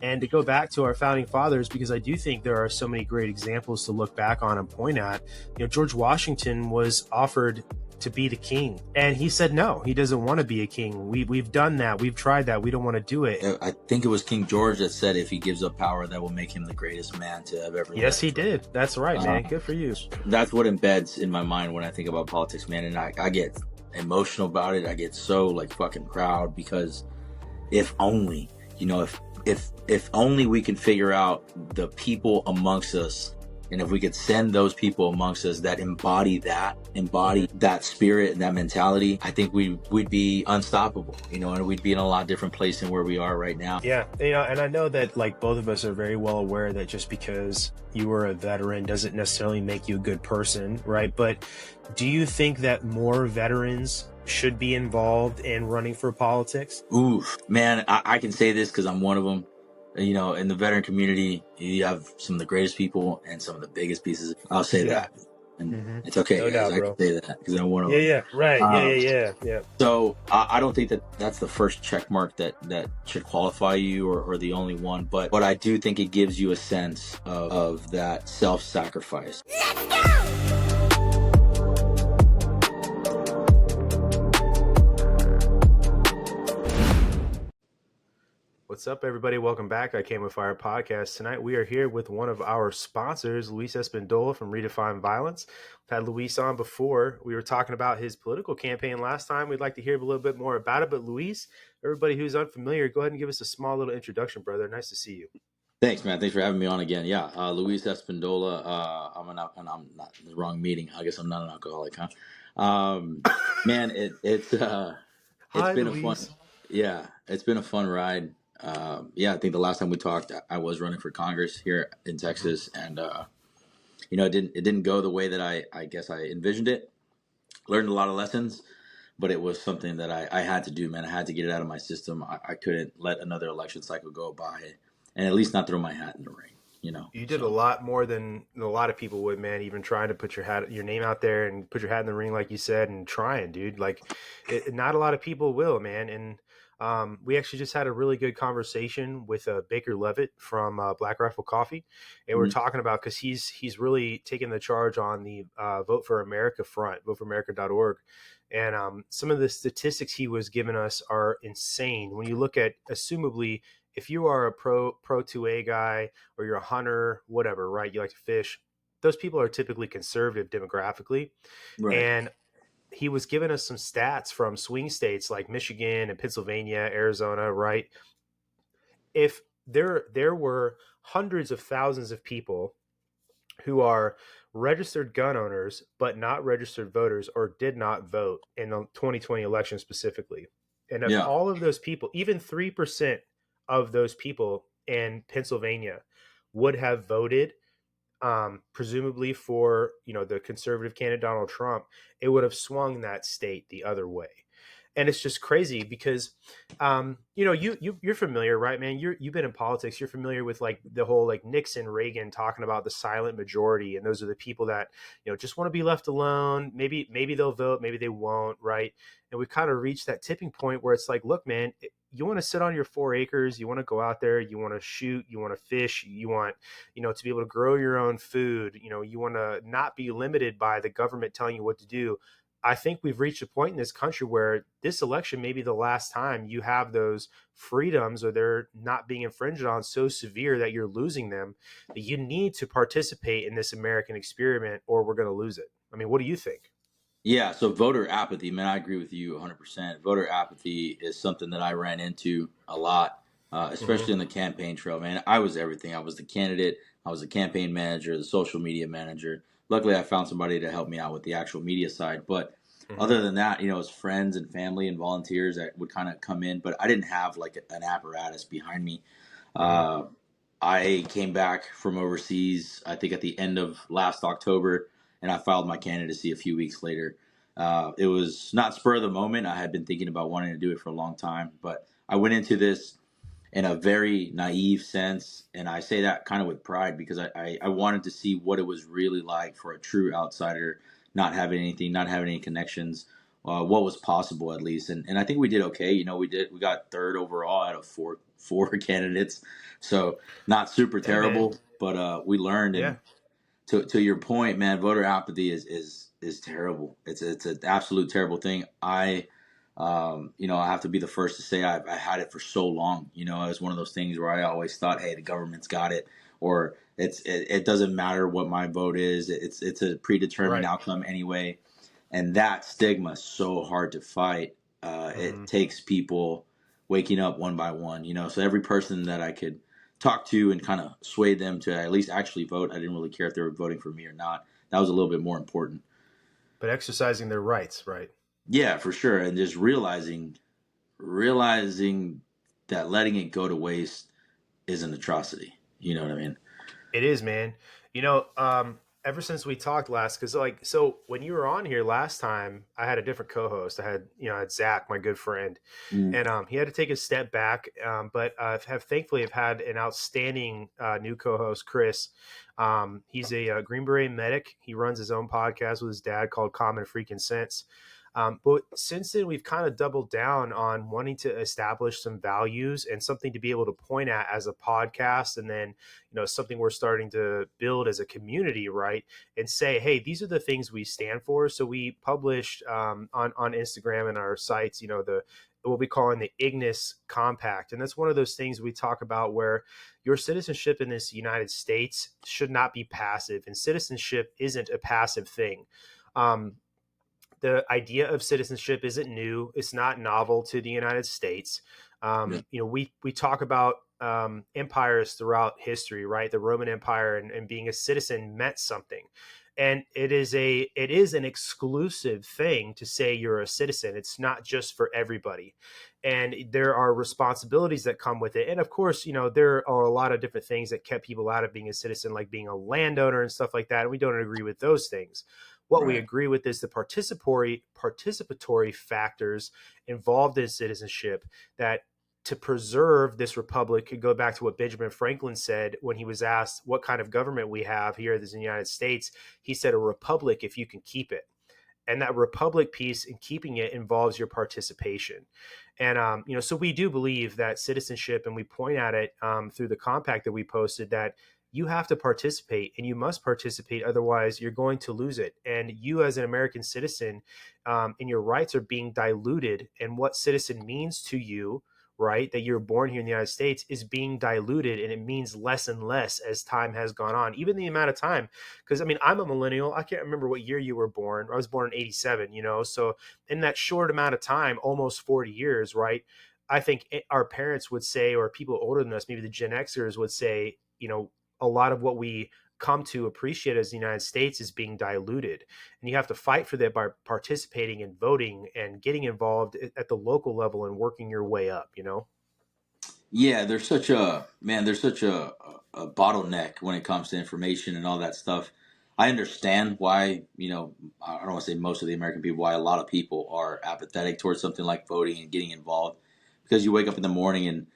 And to go back to our founding fathers, because I do think there are so many great examples to look back on and point at. George Washington was offered to be the king, and he said no, he doesn't want to be a king. We've done that, we've tried that, we don't want to do it. I think it was King George that said if he gives up power, that will make him the greatest man to have ever lived. Yes, he did. That's right, man. Good for you. That's what embeds in my mind when I think about politics, man. And I get emotional about it. I get so like fucking proud, because if only, if only we can figure out the people amongst us, and if we could send those people amongst us that embody that spirit and that mentality, I think we'd be unstoppable, and we'd be in a lot different place than where we are right now. Yeah, and I know that like both of us are very well aware that just because you were a veteran doesn't necessarily make you a good person, right? But do you think that more veterans should be involved in running for politics? Ooh, man, I can say this because I'm one of them. In the veteran community, you have some of the greatest people and some of the biggest pieces. I'll say that. And it's okay, no doubt, I can say that because I'm one of them. Yeah, right. Yeah. So I don't think that that's the first check mark that should qualify you or the only one. But I do think it gives you a sense of that self-sacrifice. Let's go! What's up, everybody? Welcome back. I Came with Fire podcast. Tonight we are here with one of our sponsors, Luis Espandola from Redefine Violence. We've had Luis on before. We were talking about his political campaign last time. We'd like to hear a little bit more about it. But Luis, everybody who's unfamiliar, go ahead and give us a small little introduction, brother. Nice to see you. Thanks, man. Thanks for having me on again. Yeah, Luis Espandola. I'm not the wrong meeting. I guess I'm not an alcoholic, huh? Man, it's Hi, been Luis. a fun. Yeah, it's been a fun ride. I think the last time we talked, I was running for Congress here in Texas, and it didn't go the way that I guess I envisioned it. Learned a lot of lessons, but it was something that I had to do, man. I had to get it out of my system. I couldn't let another election cycle go by, and at least not throw my hat in the ring. You did a lot more than a lot of people would, man. Even trying to put your name out there and put your hat in the ring, like you said, and trying, dude. Like, not a lot of people will, man. And we actually just had a really good conversation with Baker Levitt from Black Rifle Coffee, and we're talking about, because he's really taking the charge on the Vote for America front, voteforamerica.org. And some of the statistics he was giving us are insane. When you look at, assumably, if you are a pro 2A guy, or you're a hunter, whatever, right? You like to fish. Those people are typically conservative demographically. Right. And he was giving us some stats from swing states like Michigan and Pennsylvania, Arizona, right? If there were hundreds of thousands of people who are registered gun owners but not registered voters, or did not vote in the 2020 election specifically, and of all of those people, even 3% of those people in Pennsylvania would have voted, presumably for the conservative candidate Donald Trump, it would have swung that state the other way. And it's just crazy because, you're familiar, right, man? You've been in politics. You're familiar with like the whole like Nixon, Reagan talking about the silent majority, and those are the people that just want to be left alone. Maybe they'll vote, maybe they won't, right? And we've kind of reached that tipping point where it's like, look, man, you want to sit on your 4 acres, you want to go out there, you want to shoot, you want to fish, you want, to be able to grow your own food, you want to not be limited by the government telling you what to do. I think we've reached a point in this country where this election may be the last time you have those freedoms, or they're not being infringed on so severe that you're losing them, that you need to participate in this American experiment, or we're going to lose it. I mean, what do you think? Yeah, so voter apathy, man, I agree with you 100%. Voter apathy is something that I ran into a lot, especially in the campaign trail, man. I was everything. I was the candidate. I was the campaign manager, the social media manager. Luckily, I found somebody to help me out with the actual media side. But other than that, it was friends and family and volunteers that would kind of come in. But I didn't have like an apparatus behind me. I came back from overseas, I think at the end of last October, and I filed my candidacy a few weeks later. It was not spur of the moment. I had been thinking about wanting to do it for a long time, but I went into this in a very naive sense, and I say that kind of with pride because I wanted to see what it was really like for a true outsider, not having anything, not having any connections, what was possible at least, and I think we did okay. We got third overall out of four candidates, so not super Yeah, man. terrible, but we learned. Yeah. And to your point, man, voter apathy is terrible. It's an absolute terrible thing. I have to be the first to say I had it for so long. It was one of those things where I always thought, hey, the government's got it, or it doesn't matter what my vote is. It's a predetermined Right. outcome anyway, and that stigma is so hard to fight. It Mm-hmm. takes people waking up one by one. So every person that I could talk to and kind of sway them to at least actually vote. I didn't really care if they were voting for me or not. That was a little bit more important. But exercising their rights, right? Yeah, for sure. And just realizing that letting it go to waste is an atrocity. You know what I mean? It is, man. Ever since we talked last, because so when you were on here last time, I had a different co-host. I had Zach, my good friend, Mm. and he had to take a step back. But have thankfully have had an outstanding new co-host, Chris. He's a Green Beret medic. He runs his own podcast with his dad called Common Freaking Sense. But since then, we've kind of doubled down on wanting to establish some values and something to be able to point at as a podcast, and then something we're starting to build as a community, right? And say, hey, these are the things we stand for. So we published on Instagram and our sites, the what we call in the Ignis Compact, and that's one of those things we talk about where your citizenship in this United States should not be passive, and citizenship isn't a passive thing. Um, the idea of citizenship isn't new. It's not novel to the United States. Yeah. We talk about empires throughout history, right? The Roman Empire and being a citizen meant something, and it is an exclusive thing to say you're a citizen. It's not just for everybody, and there are responsibilities that come with it. And of course, there are a lot of different things that kept people out of being a citizen, like being a landowner and stuff like that. And we don't agree with those things. What we Right. agree with is the participatory factors involved in citizenship that to preserve this republic could go back to what Benjamin Franklin said when he was asked what kind of government we have here in the United States. He said, a republic if you can keep it. And that republic piece in keeping it involves your participation. And, so we do believe that citizenship, and we point at it through the compact that we posted, that you have to participate and you must participate. Otherwise, you're going to lose it. And you, as an American citizen, and your rights are being diluted. And what citizen means to you, right, that you're born here in the United States, is being diluted, and it means less and less as time has gone on. Even the amount of time, because I'm a millennial. I can't remember what year you were born. I was born in '87. So in that short amount of time, almost 40 years, right? I think our parents would say, or people older than us, maybe the Gen Xers would say, a lot of what we come to appreciate as the United States is being diluted. And you have to fight for that by participating and voting and getting involved at the local level and working your way up. Yeah, there's such a bottleneck when it comes to information and all that stuff. I understand why, I don't want to say most of the American people, why a lot of people are apathetic towards something like voting and getting involved, because you wake up in the morning and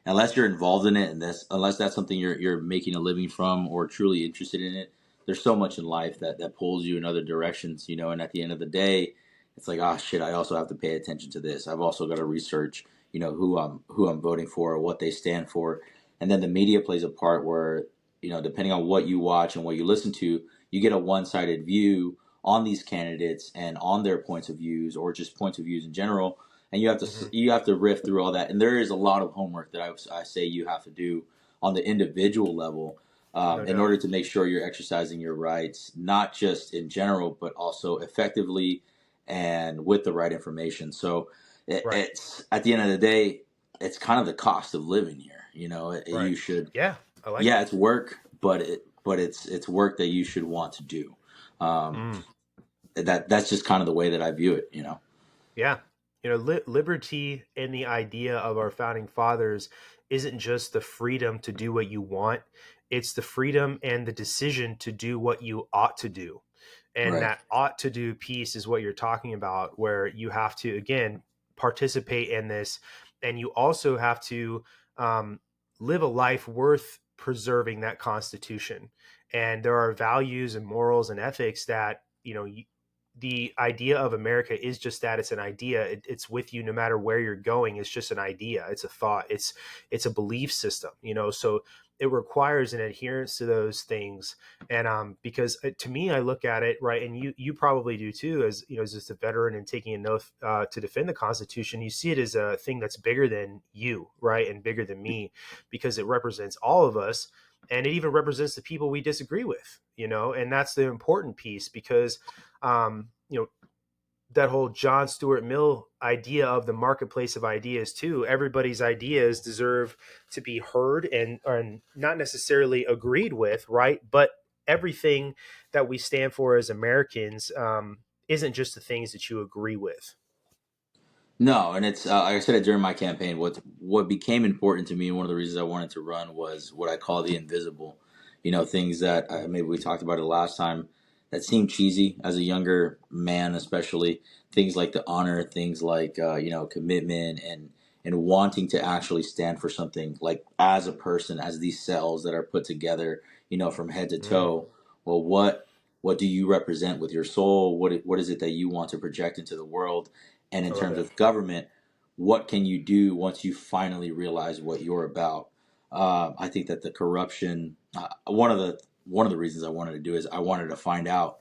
unless you're involved in it and unless that's something you're making a living from or truly interested in it, there's so much in life that pulls you in other directions, and at the end of the day, it's like, oh shit, I also have to pay attention to this. I've also got to research, who I'm voting for or what they stand for. And then the media plays a part where, depending on what you watch and what you listen to, you get a one-sided view on these candidates and on their points of views or just points of views in general, and Mm-hmm. you have to riff through all that. And there is a lot of homework that I say you have to do on the individual level, No in doubt. order to make sure you're exercising your rights, not just in general, but also effectively and with the right information. So Right. it's at the end of the day, it's kind of the cost of living here. Right. You should, Yeah. I like yeah, it. it's work, but it's work that you should want to do. Um, Mm. that's just kind of the way that I view it. Yeah. Liberty and the idea of our founding fathers isn't just the freedom to do what you want, it's the freedom and the decision to do what you ought to do. And Right. that ought to do piece is what you're talking about, where you have to, again, participate in this. And you also have to um, live a life worth preserving that Constitution. And there are values and morals and ethics that, the idea of America is just that. It's an idea. It's with you no matter where you're going. It's just an idea. It's a thought. It's a belief system. So it requires an adherence to those things. And because to me, I look at it right, and you probably do too, as as just a veteran and taking an oath to defend the Constitution. You see it as a thing that's bigger than you, right, and bigger than me, because it represents all of us, and it even represents the people we disagree with. And that's the important piece, because that whole John Stuart Mill idea of the marketplace of ideas too. Everybody's ideas deserve to be heard and not necessarily agreed with, right? But everything that we stand for as Americans isn't just the things that you agree with. No, and it's like I said it during my campaign. What became important to me, and one of the reasons I wanted to run, was what I call the invisible. Things that maybe we talked about it last time that seemed cheesy as a younger man, especially things like the honor, things like commitment and wanting to actually stand for something, like as a person, as these cells that are put together, from head to Mm, toe. Well, what do you represent with your soul? What is it that you want to project into the world? And in I love terms it. of government, what can you do once you finally realize what you're about? I think that the corruption, one of the reasons I wanted to do is I wanted to find out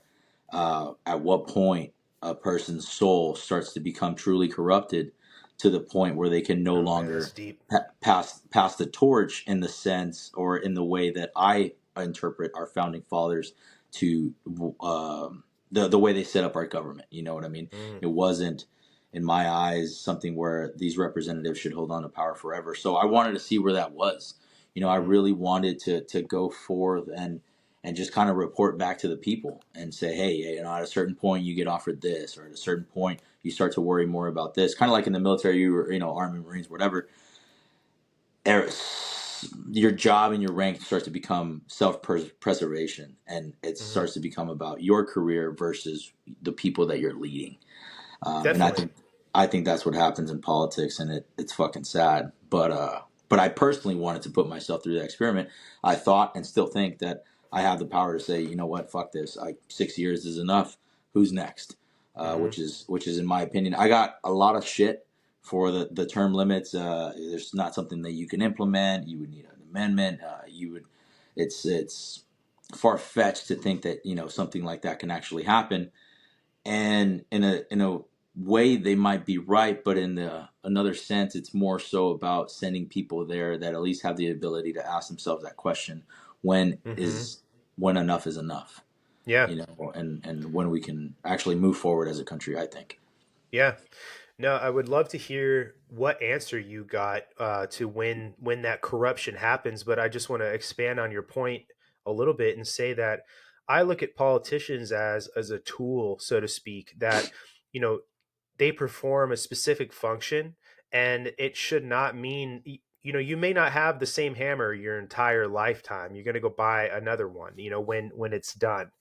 at what point a person's soul starts to become truly corrupted to the point where they can no Oh man, that's longer deep. pass the torch in the sense or in the way that I interpret our founding fathers to the way they set up our government. You know what I mean? Mm, It wasn't, in my eyes, something where these representatives should hold on to power forever. So I wanted to see where that was. I mm, really wanted to go forth and just kind of report back to the people and say, hey, at a certain point you get offered this, or at a certain point you start to worry more about this. Kind of like in the military, you were, Army, Marines, whatever. Your job and your rank starts to become self-preservation, and it mm. starts to become about your career versus the people that you're leading. And I Definitely. think that's what happens in politics, and it's fucking sad. But I personally wanted to put myself through the experiment. I thought and still think that I have the power to say, you know what, fuck this. 6 years is enough. Who's next? Hmm. Which is in my opinion, I got a lot of shit for the term limits. There's not something that you can implement. You would need an amendment. It's far fetched to think that something like that can actually happen, and in a way they might be right, but in the another sense it's more so about sending people there that at least have the ability to ask themselves that question: when Hmm. is when enough is enough? Yeah. And when we can actually move forward as a country, I think. Yeah. No, I would love to hear what answer you got to when that corruption happens. But I just want to expand on your point a little bit and say that I look at politicians as a tool, so to speak, that you know they perform a specific function, and it should not mean you may not have the same hammer your entire lifetime. You're going to go buy another one when it's done.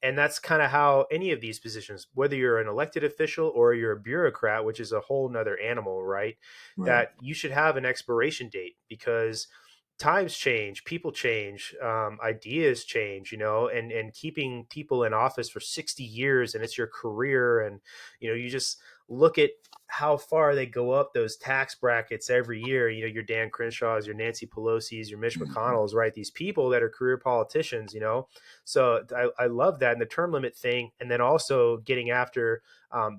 And that's kind of how any of these positions, whether you're an elected official or you're a bureaucrat, which is a whole nother animal, right, Right. that you should have an expiration date, because times change, people change, ideas change, and keeping people in office for 60 years, and it's your career. And you just look at how far they go up those tax brackets every year. Your Dan Crenshaws, your Nancy Pelosi's, your Mitch Mhm. McConnell's, right? These people that are career politicians. So I love that, and the term limit thing, and then also getting after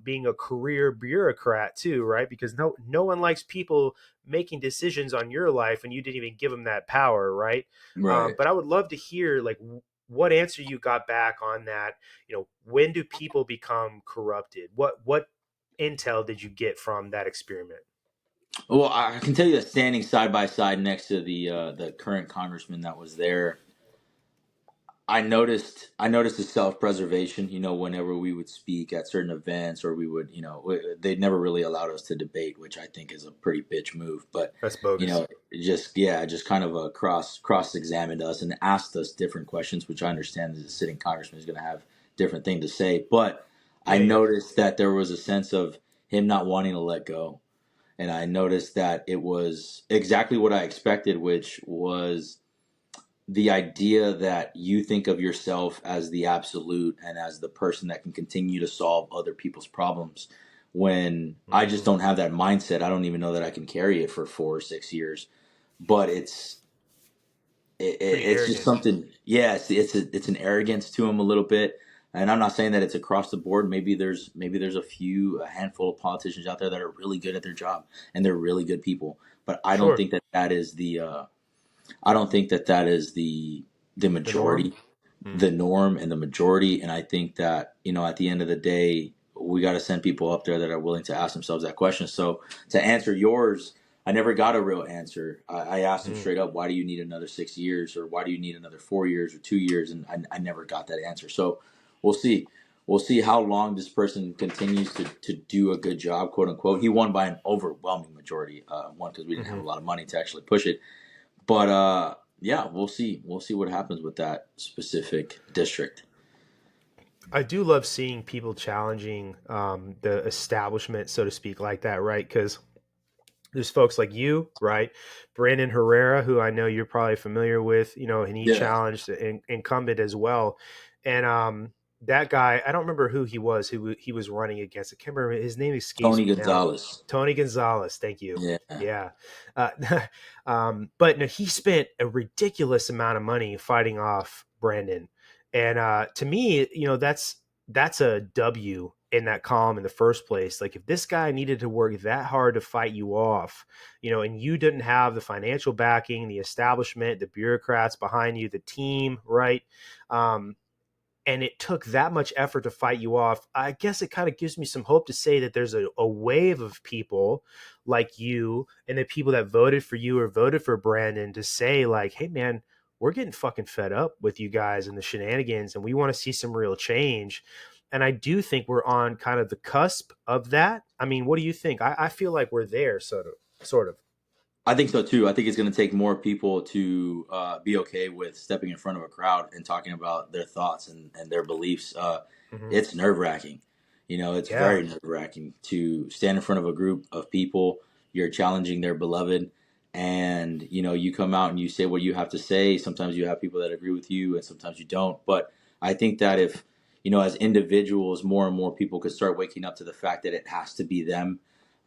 being a career bureaucrat too, right? Because no one likes people making decisions on your life and you didn't even give them that power, right? Right. But I would love to hear like what answer you got back on that. When do people become corrupted? What intel did you get from that experiment? Well, I can tell you that standing side by side next to the current congressman that was there, I noticed the self preservation. Whenever we would speak at certain events, or we would, they'd never really allowed us to debate, which I think is a pretty bitch move. But That's you bogus. know, just kind of cross examined us and asked us different questions, which I understand as a sitting congressman is going to have different thing to say. But I Yeah, yeah. noticed that there was a sense of him not wanting to let go, and I noticed that it was exactly what I expected, which was the idea that you think of yourself as the absolute and as the person that can continue to solve other people's problems, when I just Mhm. don't have that mindset. I don't even know that I can carry it for 4 or 6 years. But Pretty it's just arrogant. something. Yeah, it's an arrogance to them a little bit. And I'm not saying that it's across the board. Maybe there's a handful of politicians out there that are really good at their job and they're really good people. But I don't Sure. think that that is I don't think that that is the The norm. majority, Mm. the norm, and the majority. And I think that, at the end of the day, we got to send people up there that are willing to ask themselves that question. So to answer yours, I never got a real answer. I asked them Mm. straight up, why do you need another 6 years, or why do you need another 4 years or 2 years? And I never got that answer. So we'll see. We'll see how long this person continues to do a good job, quote unquote. He won by an overwhelming majority. One, because we didn't have Hmm. a lot of money to actually push it. But yeah, we'll see. We'll see what happens with that specific district. I do love seeing people challenging the establishment, so to speak, like that, right? Because there's folks like you, right? Brandon Herrera, who I know you're probably familiar with, and he Yeah, challenged an incumbent as well. And that guy, I don't remember who he was, who he was running against. I can't remember. His name escapes Tony me now. Gonzalez. Tony Gonzalez. Thank you. Yeah, Yeah. Uh, but no, he spent a ridiculous amount of money fighting off Brandon. And to me, that's a W in that column in the first place. Like if this guy needed to work that hard to fight you off, and you didn't have the financial backing, the establishment, the bureaucrats behind you, the team, right? Um, and it took that much effort to fight you off. I guess it kind of gives me some hope to say that there's a wave of people like you and the people that voted for you or voted for Brandon to say, like, hey, man, we're getting fucking fed up with you guys and the shenanigans, and we want to see some real change. And I do think we're on kind of the cusp of that. I mean, what do you think? I feel like we're there, sort of. Sort of. I think so too. I think it's going to take more people to be okay with stepping in front of a crowd and talking about their thoughts and their beliefs. Hmm. It's nerve wracking. It's Yeah. very nerve wracking to stand in front of a group of people. You're challenging their beloved, and you come out and you say what you have to say. Sometimes you have people that agree with you, and sometimes you don't. But I think that if as individuals, more and more people could start waking up to the fact that it has to be them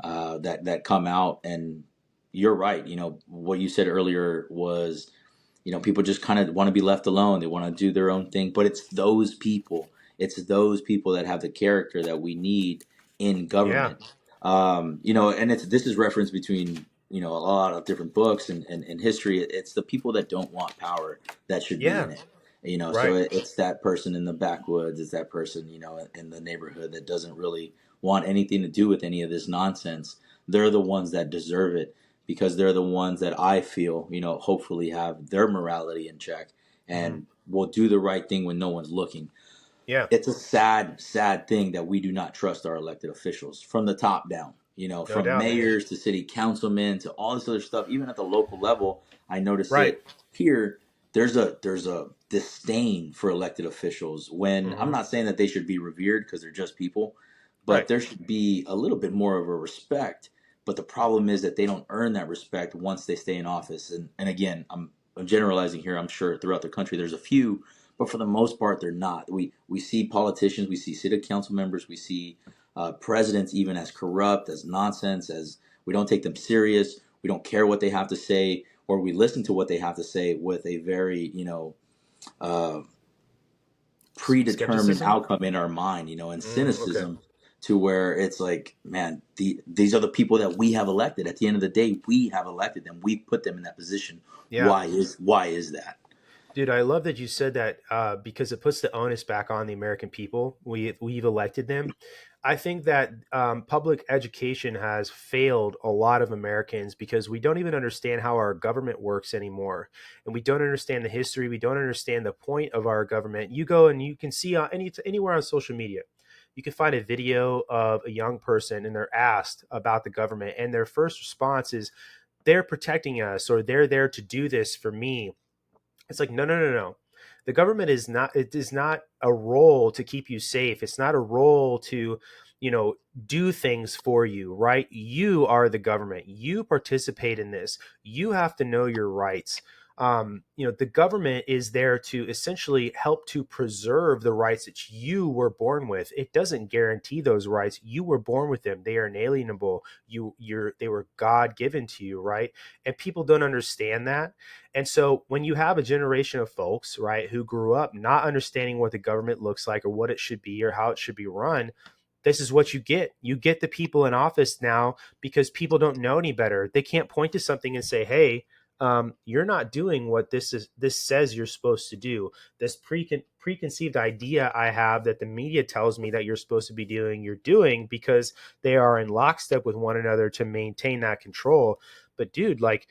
that come out. And you're right. What you said earlier was, people just kind of want to be left alone. They want to do their own thing. But it's those people. It's those people that have the character that we need in Yeah. government. And this is reference between a lot of different books and history. It's the people that don't want power that should be Yeah. in it. So Right. it's that person in the backwoods. It's that person in the neighborhood that doesn't really want anything to do with any of this nonsense. They're the ones that deserve it because they're the ones that I feel, hopefully have their morality in check Hmm. and will do the right thing when no one's looking. Yeah. It's a sad, sad thing that we do not trust our elected officials from the top down, No from doubt, man. mayors to city councilmen to all this other stuff, even at the local level. I notice Right. it here. There's a disdain for elected officials when I'm Hmm. not saying that they should be revered because they're just people, but Right. there should be a little bit more of a respect. But the problem is that they don't earn that respect once they stay in office. And again, I'm generalizing here. I'm sure throughout the country there's a few, but for the most part, they're not. We see politicians, we see city council members, we see presidents even as corrupt, as nonsense, as we don't take them serious. We don't care what they have to say, or we listen to what they have to say with a very uh, predetermined Skepticism. outcome in our mind, and Okay. cynicism to where it's like, man, these are the people that we have elected. At the end of the day, we have elected them. We put them in that position. Yeah. Why is that? Dude, I love that you said that because it puts the onus back on the American people. We've elected them. I think that public education has failed a lot of Americans because we don't even understand how our government works anymore, and we don't understand the history. We don't understand the point of our government. You go and you can see anywhere on social media, you can find a video of a young person and they're asked about the government, and their first response is, "They're protecting us," or "They're there to do this for me." It's like, no, no, no, no. The government is not, it is not a role to keep you safe. It's not a role to, do things for you, right? You are the government. You participate in this. You have to know your rights. The government is there to essentially help to preserve the rights that you were born with. It doesn't guarantee those rights. You were born with them. They are inalienable. They were God given to you, right? And people don't understand that. And so when you have a generation of folks, right, who grew up not understanding what the government looks like or what it should be or how it should be run, this is what you get. You get the people in office now because people don't know any better. They can't point to something and say, "Hey, you're not doing what this says you're supposed to do. This preconceived idea I have that the media tells me that you're supposed to be doing, you're doing because they are in lockstep with one another to maintain that control." But dude, like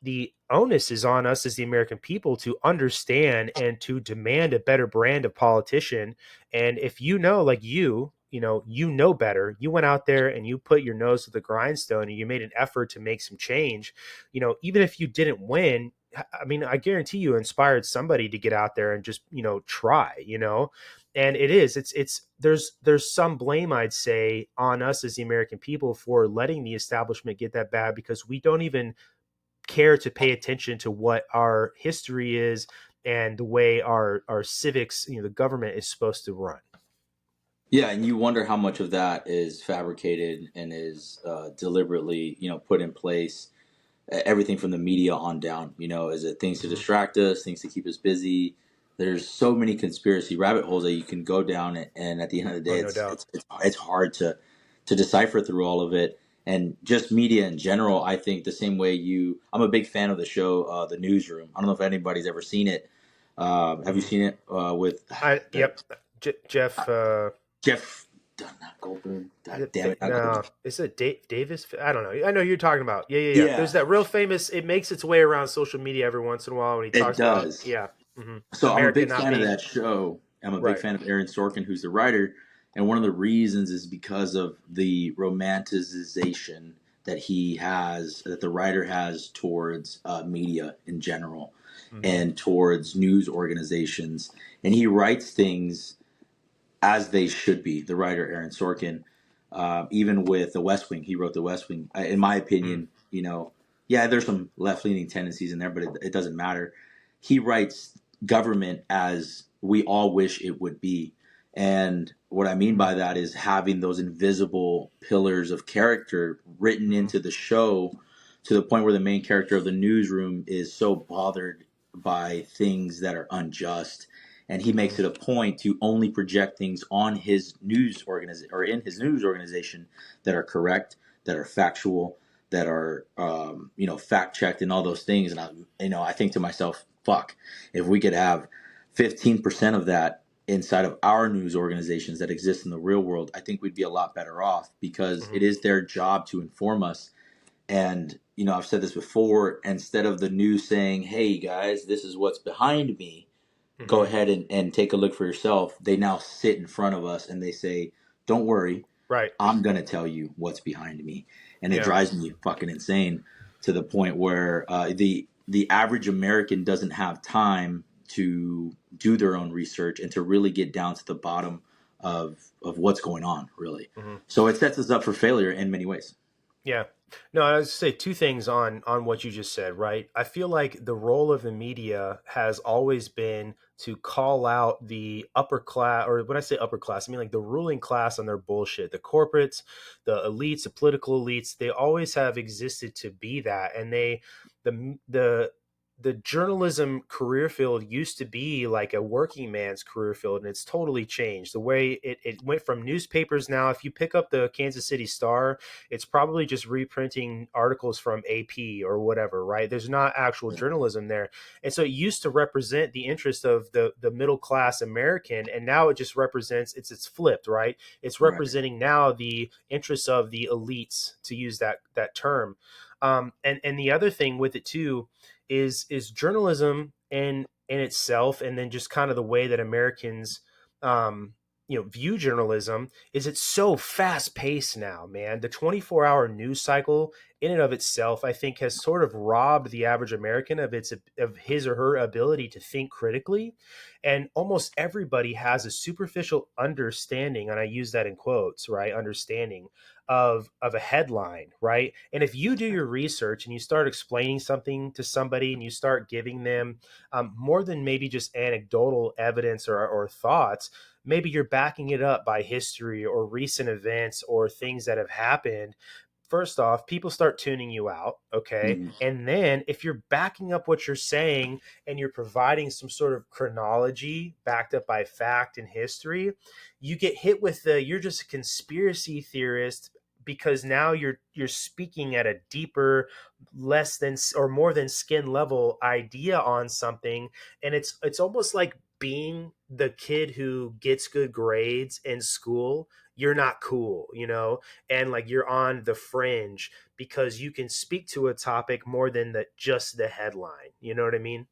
the onus is on us as the American people to understand and to demand a better brand of politician. And if you know, like you know better, you went out there and you put your nose to the grindstone and you made an effort to make some change, even if you didn't win, I mean, I guarantee you inspired somebody to get out there and just, try. And it's there's some blame, I'd say, on us as the American people for letting the establishment get that bad because we don't even care to pay attention to what our history is and the way our civics, the government is supposed to run. Yeah, and you wonder how much of that is fabricated and is deliberately, put in place. Everything from the media on down, is it things to Mhm. distract us, things to keep us busy. There's so many conspiracy rabbit holes that you can go down, and at the end of the Oh, day, no it's doubt. it's it's hard to decipher through all of it. And just media in general, I think the same way I'm a big fan of the show, The Newsroom. I don't know if anybody's ever seen it. Have you Mhm. seen it with the Yep. Jeff, Jeff? Not Goldberg. is God it damn it, not no, Goldberg. is it Davis? I don't know. I know who you're talking about. Yeah, yeah, yeah. There's Yeah, that real famous, it makes its way around social media every once in a while when he it talks about, does. yeah, hmm So I'm a America big not fan of being that show. I'm a big right. fan of Aaron Sorkin, who's the writer, and one of the reasons is because of the romanticization that the writer has towards media in general, Hmm. and towards news organizations, and he writes things as they should be. The writer Aaron Sorkin, even with The West Wing, he wrote The West Wing. In my Hmm. opinion, yeah, there's some left leaning tendencies in there, but it doesn't matter. He writes government as we all wish it would be. And what I mean Hmm. by that is having those invisible pillars of character written Hmm. into the show to the point where the main character of the newsroom is so bothered by things that are unjust, and he Hmm. makes it a point to only project things on his news organization or in his news organization that are correct, that are factual, that are fact checked, and all those things. And I think to myself, fuck, if we could have 15% of that inside of our news organizations that exist in the real world, I think we'd be a lot better off because Hmm. it is their job to inform us. And I've said this before. Instead of the news saying, "Hey guys, this is what's behind me," go Hmm. ahead and take a look for yourself. They now sit in front of us and they say, "Don't worry, Right. I'm gonna tell you what's behind me," and it Yeah. drives me fucking insane to the point where the average American doesn't have time to do their own research and to really get down to the bottom of what's going on, really. Hmm. So it sets us up for failure in many ways. Yeah. No, I was say two things on what you just said, right? I feel like the role of the media has always been to call out the upper class, or when I say upper class, I mean like the ruling class on their bullshit. The corporates, the elites, the political elites, they always have existed to be that. And the journalism career field used to be like a working man's career field, and it's totally changed. The way it went from newspapers now, if you pick up the Kansas City Star, it's probably just reprinting articles from AP or whatever, right? There's not actual journalism there. And so it used to represent the interest of the middle class American, and now it just represents it's flipped, right? It's Right. representing now the interests of the elites, to use that term. And the other thing with it too is journalism in itself, and then just kind of the way that Americans view journalism is it's so fast paced now, man. The 24-hour news cycle in and of itself, I think, has sort of robbed the average American of his or her ability to think critically. And almost everybody has a superficial understanding, and I use that in quotes, right? Understanding of a headline, right? And if you do your research and you start explaining something to somebody and you start giving them more than maybe just anecdotal evidence or thoughts, maybe you're backing it up by history or recent events or things that have happened. First off, people start tuning you out, okay? Mhm. And then if you're backing up what you're saying and you're providing some sort of chronology backed up by fact and history, you get hit with the you're just a conspiracy theorist, because now you're speaking at a deeper, less than or more than skin level idea on something. And it's almost like being the kid who gets good grades in school. You're not cool, and like you're on the fringe because you can speak to a topic more than just the headline. You know what I mean?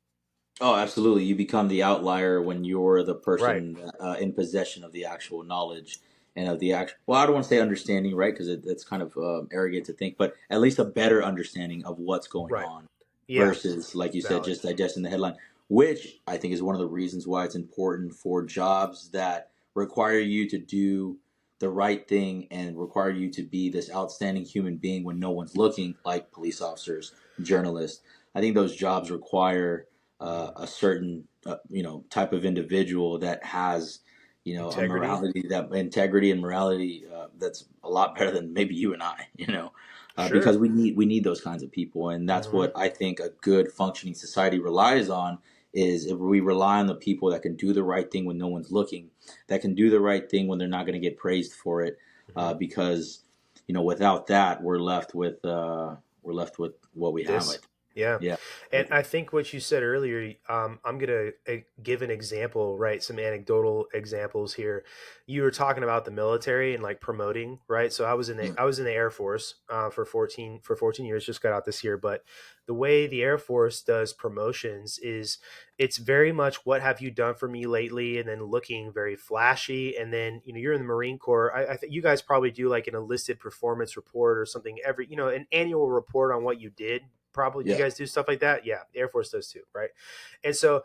Oh, absolutely. You become the outlier when you're the Right. person in possession of the actual knowledge and of the actual, well, I don't want to say understanding, right? Because it's kind of arrogant to think, but at least a better understanding of what's going Right. on Yeah. versus, like you said, Valid. just digesting the headline, which I think is one of the reasons why it's important for jobs that require you to do the right thing and require you to be this outstanding human being when no one's looking, like police officers, journalists. I think those jobs require a certain type of individual that has a Integrity. morality, that integrity and morality that's a lot better than maybe you and I, because Sure. we need those kinds of people, and that's Hmm. what I think a good functioning society relies on. Is if we rely on the people that can do the right thing when no one's looking, that can do the right thing when they're not going to get praised for it, Hmm. because without that we're left with what we have. I This. think. Yeah. Yeah. And I think what you said earlier, I'm going to give an example, right? Some anecdotal examples here. You were talking about the military and like promoting, right? So Yeah. I was in the Air Force for 14 years, just got out this year. But the way the Air Force does promotions is it's very much what have you done for me lately, and then looking very flashy. And then you're in the Marine Corps. I think you guys probably do like an enlisted performance report or something every an annual report on what you did. Probably, do you Yeah. guys do stuff like that? Yeah, the Air Force does too, right? And so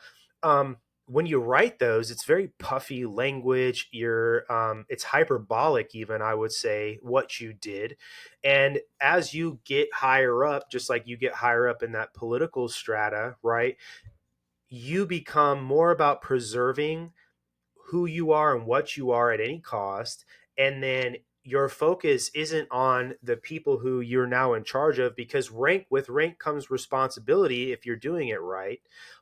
when you write those, it's very puffy language. It's hyperbolic, even, I would say, what you did. And as you get higher up, just like you get higher up in that political strata, right, you become more about preserving who you are and what you are at any cost. And then your focus isn't on the people who you're now in charge of, because rank comes responsibility if you're doing it right.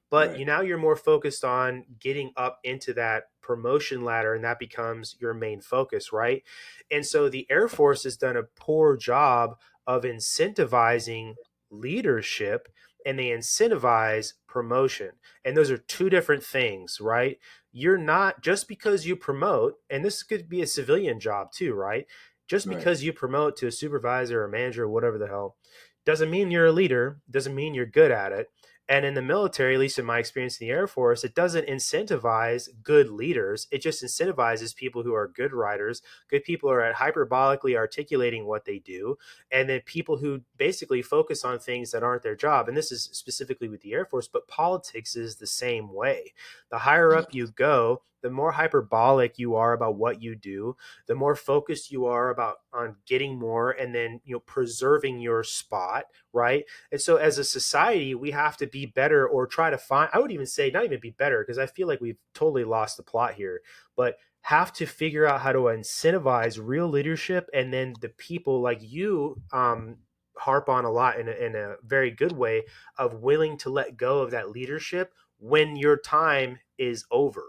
But Right. you're more focused on getting up into that promotion ladder, and that becomes your main focus, right? And so the Air Force has done a poor job of incentivizing leadership, and they incentivize promotion. And those are two different things, right? You're not, just because you promote, and this could be a civilian job too, right? Just Right. because you promote to a supervisor or manager or whatever the hell, doesn't mean you're a leader, doesn't mean you're good at it. And in the military, at least in my experience in the Air Force, it doesn't incentivize good leaders. It just incentivizes people who are good writers, good people who are hyperbolically articulating what they do, and then people who basically focus on things that aren't their job. And this is specifically with the Air Force, but politics is the same way. The higher Yeah. up you go, the more hyperbolic you are about what you do, the more focused you are about on getting more, and then preserving your spot, right? And so as a society, we have to be better, or try to find, I would even say not even be better, because I feel like we've totally lost the plot here, but have to figure out how to incentivize real leadership. And then the people like you harp on a lot in a very good way, of willing to let go of that leadership when your time is over.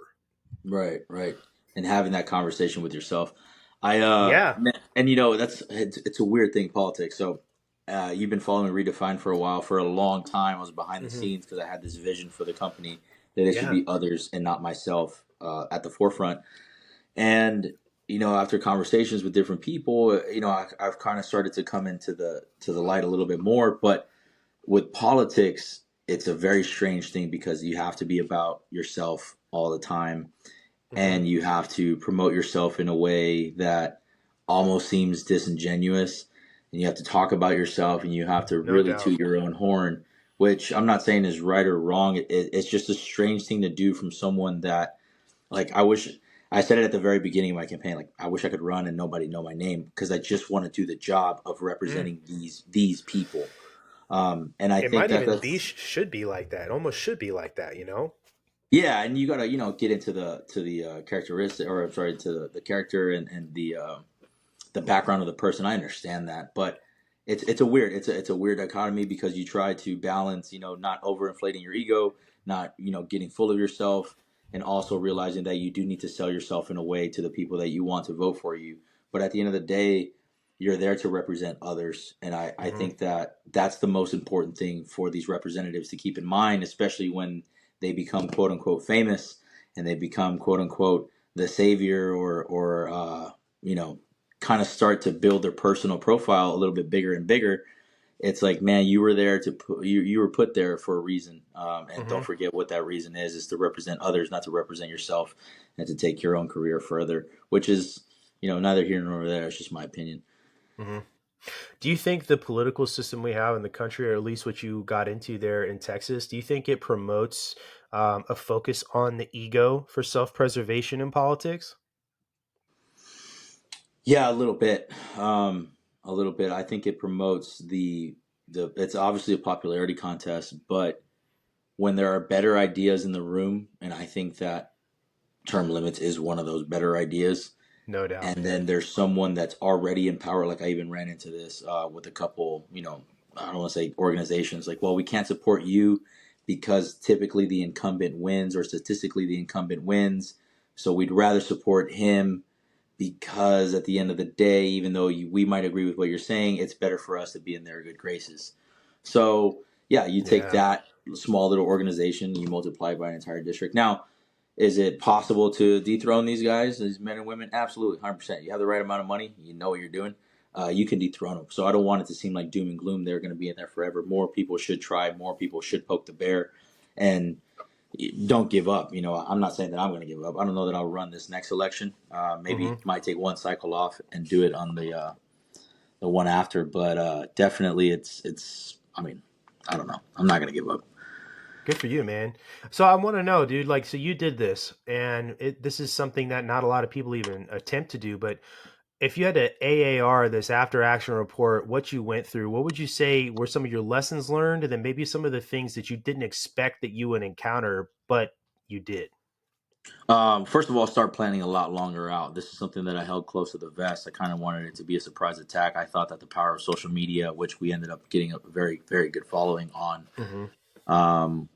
Right, right. And having that conversation with yourself. Yeah. And that's it's a weird thing, politics. So, you've been following Redefined for a while. For a long time, I was behind the Hmm. scenes because I had this vision for the company that it should Yeah. be others and not myself at the forefront. And after conversations with different people, I've kind of started to come into the light a little bit more. But with politics, it's a very strange thing because you have to be about yourself all the time, Hmm. and you have to promote yourself in a way that almost seems disingenuous, and you have to talk about yourself, and you have to No really doubt. toot your own horn, which I'm not saying is right or wrong. It's just a strange thing to do from someone that, like, I wish I said it at the very beginning of my campaign. Like, I wish I could run and nobody know my name because I just want to do the job of Mm. representing these people. And I It think might that even be that's should be like that. Almost should be like that, you know? yeah, and you gotta get into the characteristic, or I'm sorry, to the character and the background of the person. I understand that, but it's a weird dichotomy because you try to balance, not overinflating your ego, not getting full of yourself, and also realizing that you do need to sell yourself in a way to the people that you want to vote for you. But at the end of the day, you're there to represent others, and I Hmm. think that that's the most important thing for these representatives to keep in mind, especially when they become quote unquote famous and they become quote unquote the savior, or you know kind of start to build their personal profile a little bit bigger and bigger. It's like, man, you were there to put you were put there for a reason, and Hmm. don't forget what that reason is to represent others, not to represent yourself, and to take your own career further, which is neither here nor there. It's just my opinion. Hmm. Do you think the political system we have in the country, or at least what you got into there in Texas, do you think it promotes a focus on the ego for self-preservation in politics? Yeah, a little bit. A little bit. I think it promotes the. It's obviously a popularity contest, but when there are better ideas in the room, and I think that term limits is one of those better ideas, No doubt, and man. then there's someone that's already in power. Like, I even ran into this with a couple, I don't want to say organizations, like, well, we can't support you because typically the incumbent wins, or statistically the incumbent wins, so we'd rather support him because at the end of the day, even though we might agree with what you're saying, it's better for us to be in their good graces. So yeah, you take Yeah. that small little organization, you multiply it by an entire district. Now, is it possible to dethrone these guys, these men and women? Absolutely, 100%. You have the right amount of money, you know what you're doing. You can dethrone them. So I don't want it to seem like doom and gloom. They're going to be in there forever. More people should try. More people should poke the bear, and don't give up. I'm not saying that I'm going to give up. I don't know that I'll run this next election. Maybe Hmm. might take one cycle off and do it on the one after. But definitely, it's. I mean, I don't know. I'm not going to give up. Good for you, man. So I want to know, dude, like, so you did this, and this is something that not a lot of people even attempt to do, but if you had to AAR this after action report, what you went through, what would you say were some of your lessons learned, and then maybe some of the things that you didn't expect that you would encounter, but you did? First of all, start planning a lot longer out. This is something that I held close to the vest. I kind of wanted it to be a surprise attack. I thought that the power of social media, which we ended up getting a very, very good following on, Hmm.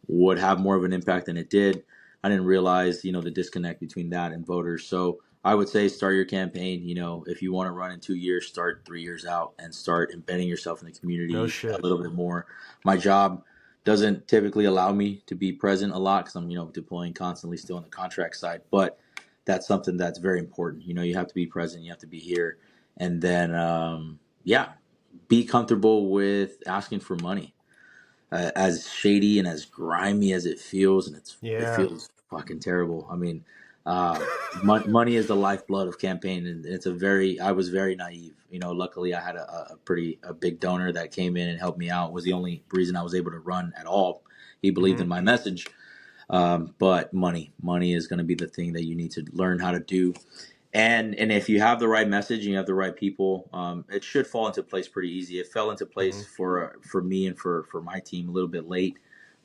would have more of an impact than it did. I didn't realize, the disconnect between that and voters. So I would say start your campaign. If you want to run in 2 years, start 3 years out and start embedding yourself in the No community a shit. little bit more. My job doesn't typically allow me to be present a lot because I'm, deploying constantly still on the contract side. But that's something that's very important. You have to be present. You have to be here, and then yeah, be comfortable with asking for money, as shady and as grimy as it feels, and it Yeah. feels fucking terrible. I mean, money is the lifeblood of campaign, and I was very naive. Luckily I had a big donor that came in and helped me out. It was the only reason I was able to run at all. He believed Hmm. in my message. But money is going to be the thing that you need to learn how to do, and if you have the right message and you have the right people, it should fall into place pretty easy. It fell into Hmm. place for me and for my team a little bit late,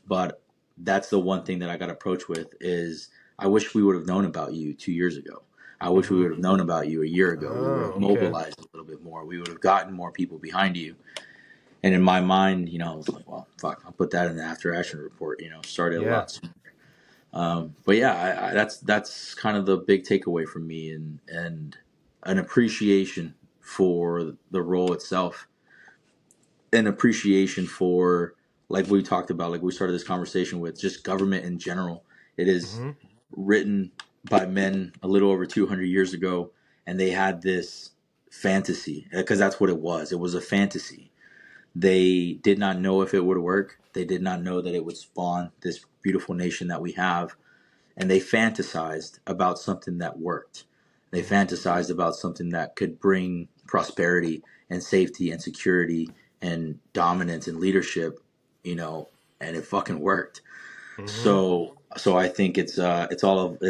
but that's the one thing that I got approached with is, I wish we would have known about you 2 years ago. I wish we Hmm. would have known about you a year ago. We would have Oh, okay. mobilized a little bit more. We would have gotten more people behind you. And in my mind, I was like, well, fuck, I'll put that in the after action report. Started a Yeah. lot sooner. But yeah, that's kind of the big takeaway from me, and an appreciation for the role itself, an appreciation for, like we talked about, like we started this conversation with, just government in general. It is Hmm. written by men a little over 200 years ago, and they had this fantasy, because that's what it was. It was a fantasy. They did not know if it would work. They did not know that it would spawn this beautiful nation that we have, and they fantasized about something that worked. They Hmm. fantasized about something that could bring prosperity and safety and security and dominance and leadership, and it fucking worked. Hmm. So So I think it's it's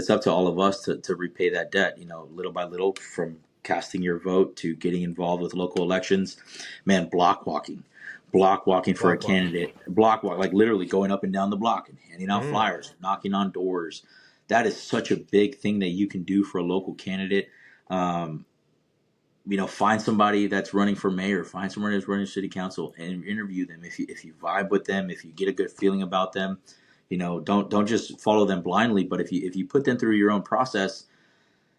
up to all of us to repay that debt, little by little, from casting your vote to getting involved with local elections. Man, block walking for a Block walking. candidate, block walk, like literally going up and down the block and handing out Mm, flyers, knocking on doors. That is such a big thing that you can do for a local candidate. Um, find somebody that's running for mayor, find somebody that's running city council, and interview them. If you vibe with them, if you get a good feeling about them, don't just follow them blindly. But if you put them through your own process,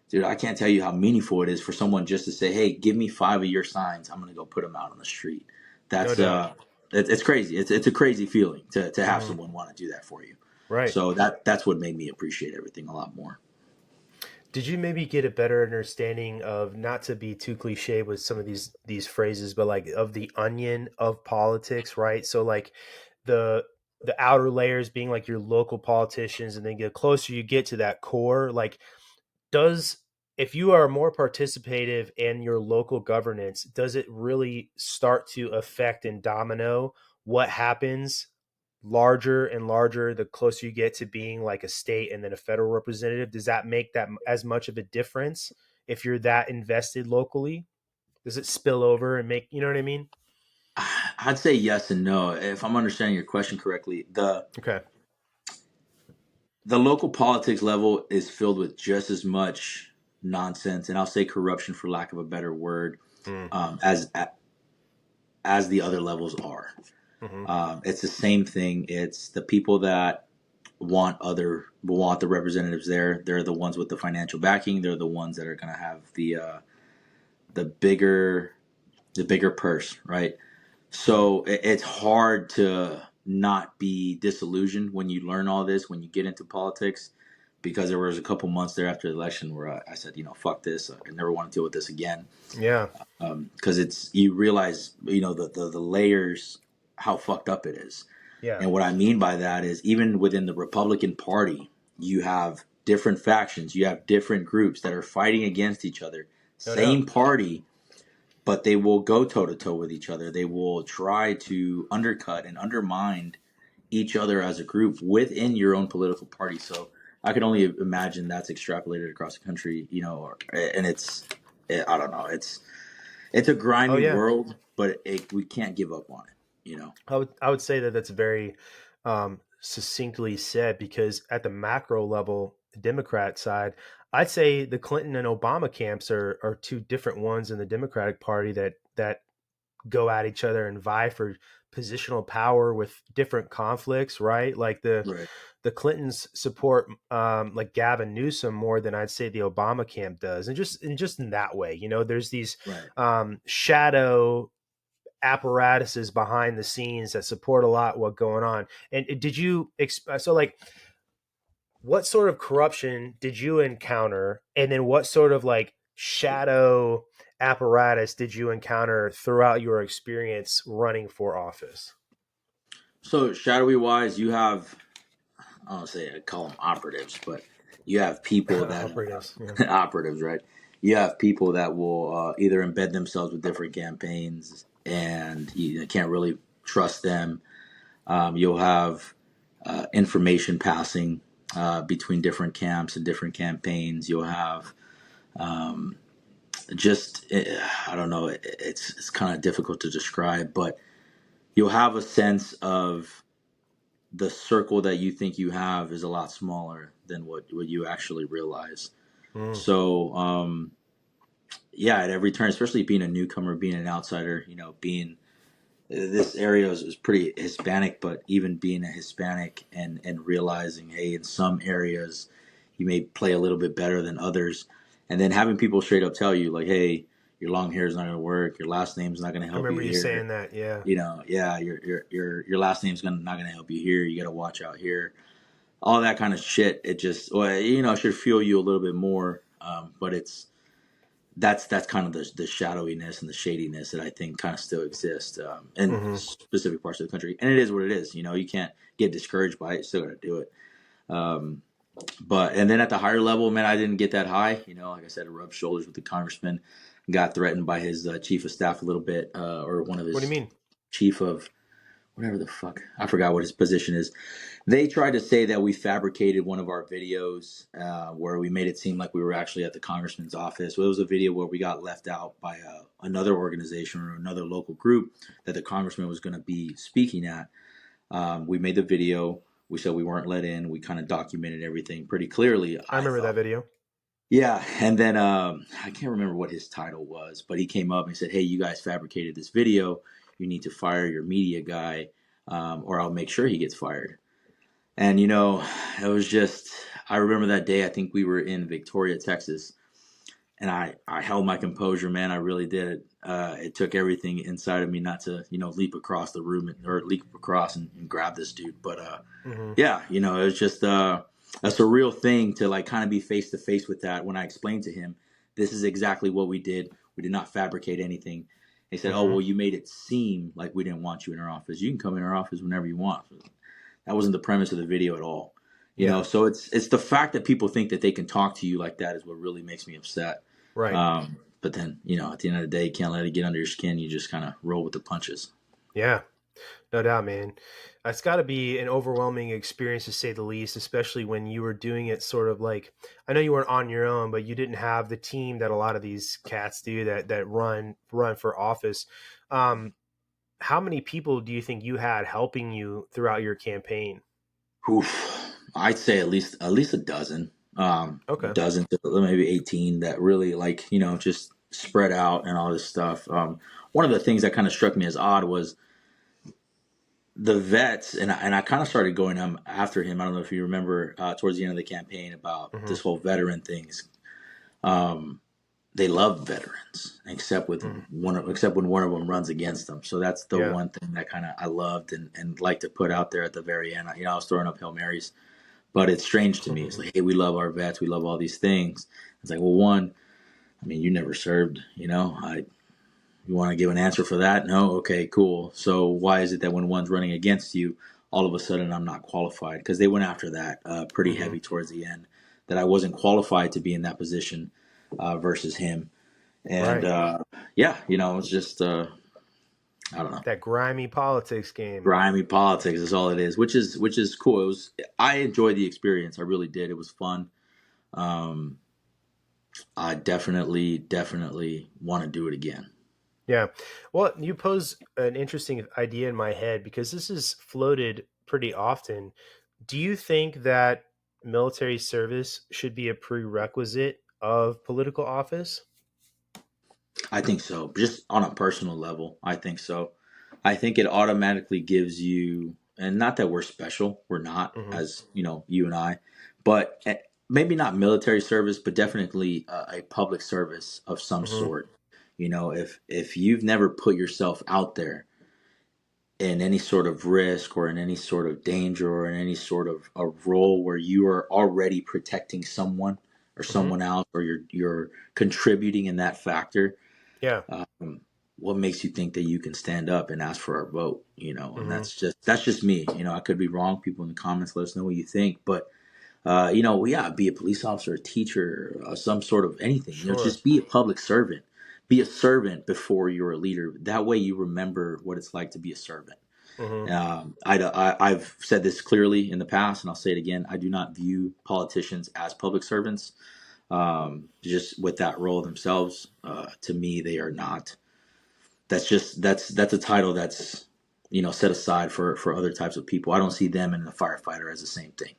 dude, I can't tell you how meaningful it is for someone just to say, "Hey, give me 5 of your signs. I'm gonna go put them out on the street." no That's doubt. it's crazy. It's a crazy feeling to have Mm, someone want to do that for you. right. So that's what made me appreciate everything a lot more. Did you maybe get a better understanding of, not to be too cliche with some of these phrases, but like of the onion of politics, right? So like the the outer layers being like your local politicians, and then the closer you get to that core, like does if you are more participative in your local governance, does it really start to affect and domino what happens larger and larger the closer you get to being like a state and then a federal representative? Does that make that as much of a difference if you're that invested locally? Does it spill over and make, you know what I mean? I'd say yes and no. If I'm understanding your question correctly, Okay. the local politics level is filled with just as much nonsense, and I'll say corruption for lack of a better word, Mm, as the other levels are. hmm. It's the same thing. It's the people that want the representatives there. They're the ones with the financial backing. They're the ones that are going to have the bigger purse, right? Mm. So it's hard to not be disillusioned when you learn all this, when you get into politics, because there was a couple months there after the election where I said, fuck this. I never want to deal with this again. Yeah. Because you realize, the layers, how fucked up it is. Yeah. And what I mean by that is even within the Republican Party, you have different factions, you have different groups that are fighting against each other. No doubt. Same party, but they will go toe to toe with each other. They will try to undercut and undermine each other as a group within your own political party. So I can only imagine that's extrapolated across the country, and I don't know, it's a Oh grimy yeah. world, but we can't give up on it. I would say that that's very succinctly said, because at the macro level, the Democrat side, I'd say the Clinton and Obama camps are two different ones in the Democratic Party that go at each other and vie for positional power with different conflicts, right? Like Right. the Clintons support like Gavin Newsom more than I'd say the Obama camp does, and just in that way, there's these Right. shadow apparatuses behind the scenes that support a lot what going on. And did you so like what sort of corruption did you encounter, and then what sort of like shadow apparatus did you encounter throughout your experience running for office? So shadowy wise, you have, I don't say I call them operatives, but you have people that Operatives, yeah. operatives, right? You have people that will either embed themselves with different campaigns, and you can't really trust them. You'll have information passing between different camps and different campaigns. You'll have just I don't know. It's kind of difficult to describe, but you'll have a sense of the circle that you think you have is a lot smaller than what you actually realize. Mm, So, yeah, at every turn, especially being a newcomer, being an outsider, being this area is pretty Hispanic, but even being a Hispanic and realizing, hey, in some areas you may play a little bit better than others, and then having people straight up tell you like, hey, your long hair is not going to work, your last name is not going to I help you remember you here. saying that, yeah. Yeah, your last name's not gonna help you here. You got to watch out here. All that kind of shit. It just, well, should fuel you a little bit more. But that's kind of the shadowiness and the shadiness that I think kind of still exists in Hmm. specific parts of the country. And it is what it is. You can't get discouraged by it. You still got to do it. Um, but and then at the higher level, man, I didn't get that high. Like I said, I rubbed shoulders with the congressman. Got threatened by his chief of staff a little bit, or one of What do you his mean? chief of whatever the fuck, I forgot what his position is. They tried to say that we fabricated one of our videos where we made it seem like we were actually at the congressman's office. Well, it was a video where we got left out by another organization or another local group that the congressman was going to be speaking at. We made the video. We said we weren't let in. We kind of documented everything pretty clearly, I I remember that thought. video. Yeah, and then I can't remember what his title was, but he came up and said, "Hey, you guys fabricated this video. You need to fire your media guy, or I'll make sure he gets fired." And it was just, I remember that day. I think we were in Victoria, Texas, and I held my composure, man. I really did. It took everything inside of me not to leap across the room or leap across and grab this dude. But Hmm. yeah, it was just a surreal thing to like kind of be face to face with that. When I explained to him, this is exactly what we did. We did not fabricate anything. He said, "Oh, Hmm. well, you made it seem like we didn't want you in our office. You can come in our office whenever you want." That wasn't the premise of the video at all. Yeah. So it's the fact that people think that they can talk to you like that is what really makes me upset. Right. But then, at the end of the day, you can't let it get under your skin. You just kind of roll with the punches. Yeah. No doubt, man. It's got to be an overwhelming experience to say the least, especially when you were doing it sort of like, I know you weren't on your own, but you didn't have the team that a lot of these cats do that run for office. Um, how many people do you think you had helping you throughout your campaign? Oof. I'd say at least a dozen, Okay. dozen to maybe 18 that really like just spread out and all this stuff. One of the things that kind of struck me as odd was the vets, and I kind of started going after him. I don't know if you remember towards the end of the campaign about Hmm. this whole veteran things. Um, they love veterans, Hmm. except when one of them runs against them. So that's the Yeah. one thing that kind of I loved and liked to put out there at the very end. I was throwing up Hail Marys, but it's strange to me. It's like, hey, we love our vets, we love all these things. It's like, well, one, I mean, you never served, you want to give an answer for that? No, okay, cool. So why is it that when one's running against you, all of a sudden I'm not qualified? Because they went after that pretty Hmm. heavy towards the end, that I wasn't qualified to be in that position versus him. And Right. yeah, it's just I don't know, That grimy politics game. grimy politics is all it is, which is cool. I enjoyed the experience. I really did. It was fun. Um, I definitely want to do it again. Yeah. Well, you pose an interesting idea in my head because this is floated pretty often. Do you think that military service should be a prerequisite of political office? I think so. Just on a personal level, I think so. I think it automatically gives you, and not that we're special, we're not, Hmm. as you and I, but maybe not military service, but definitely a public service of some Hmm. sort. If you've never put yourself out there in any sort of risk or in any sort of danger or in any sort of a role where you are already protecting someone or Hmm. someone else, or you're contributing in that factor, Yeah. um, what makes you think that you can stand up and ask for our vote? And Hmm. that's just me. I could be wrong. People in the comments, let us know what you think. But yeah, be a police officer, a teacher, some sort of anything. Sure. Just be a public servant. Be a servant before you're a leader. That way, you remember what it's like to be a servant. Hmm. I've said this clearly in the past, and I'll say it again. I do not view politicians as public servants. Just with that role themselves, to me, they are not. That's a title that's set aside for other types of people. I don't see them and the firefighter as the same thing.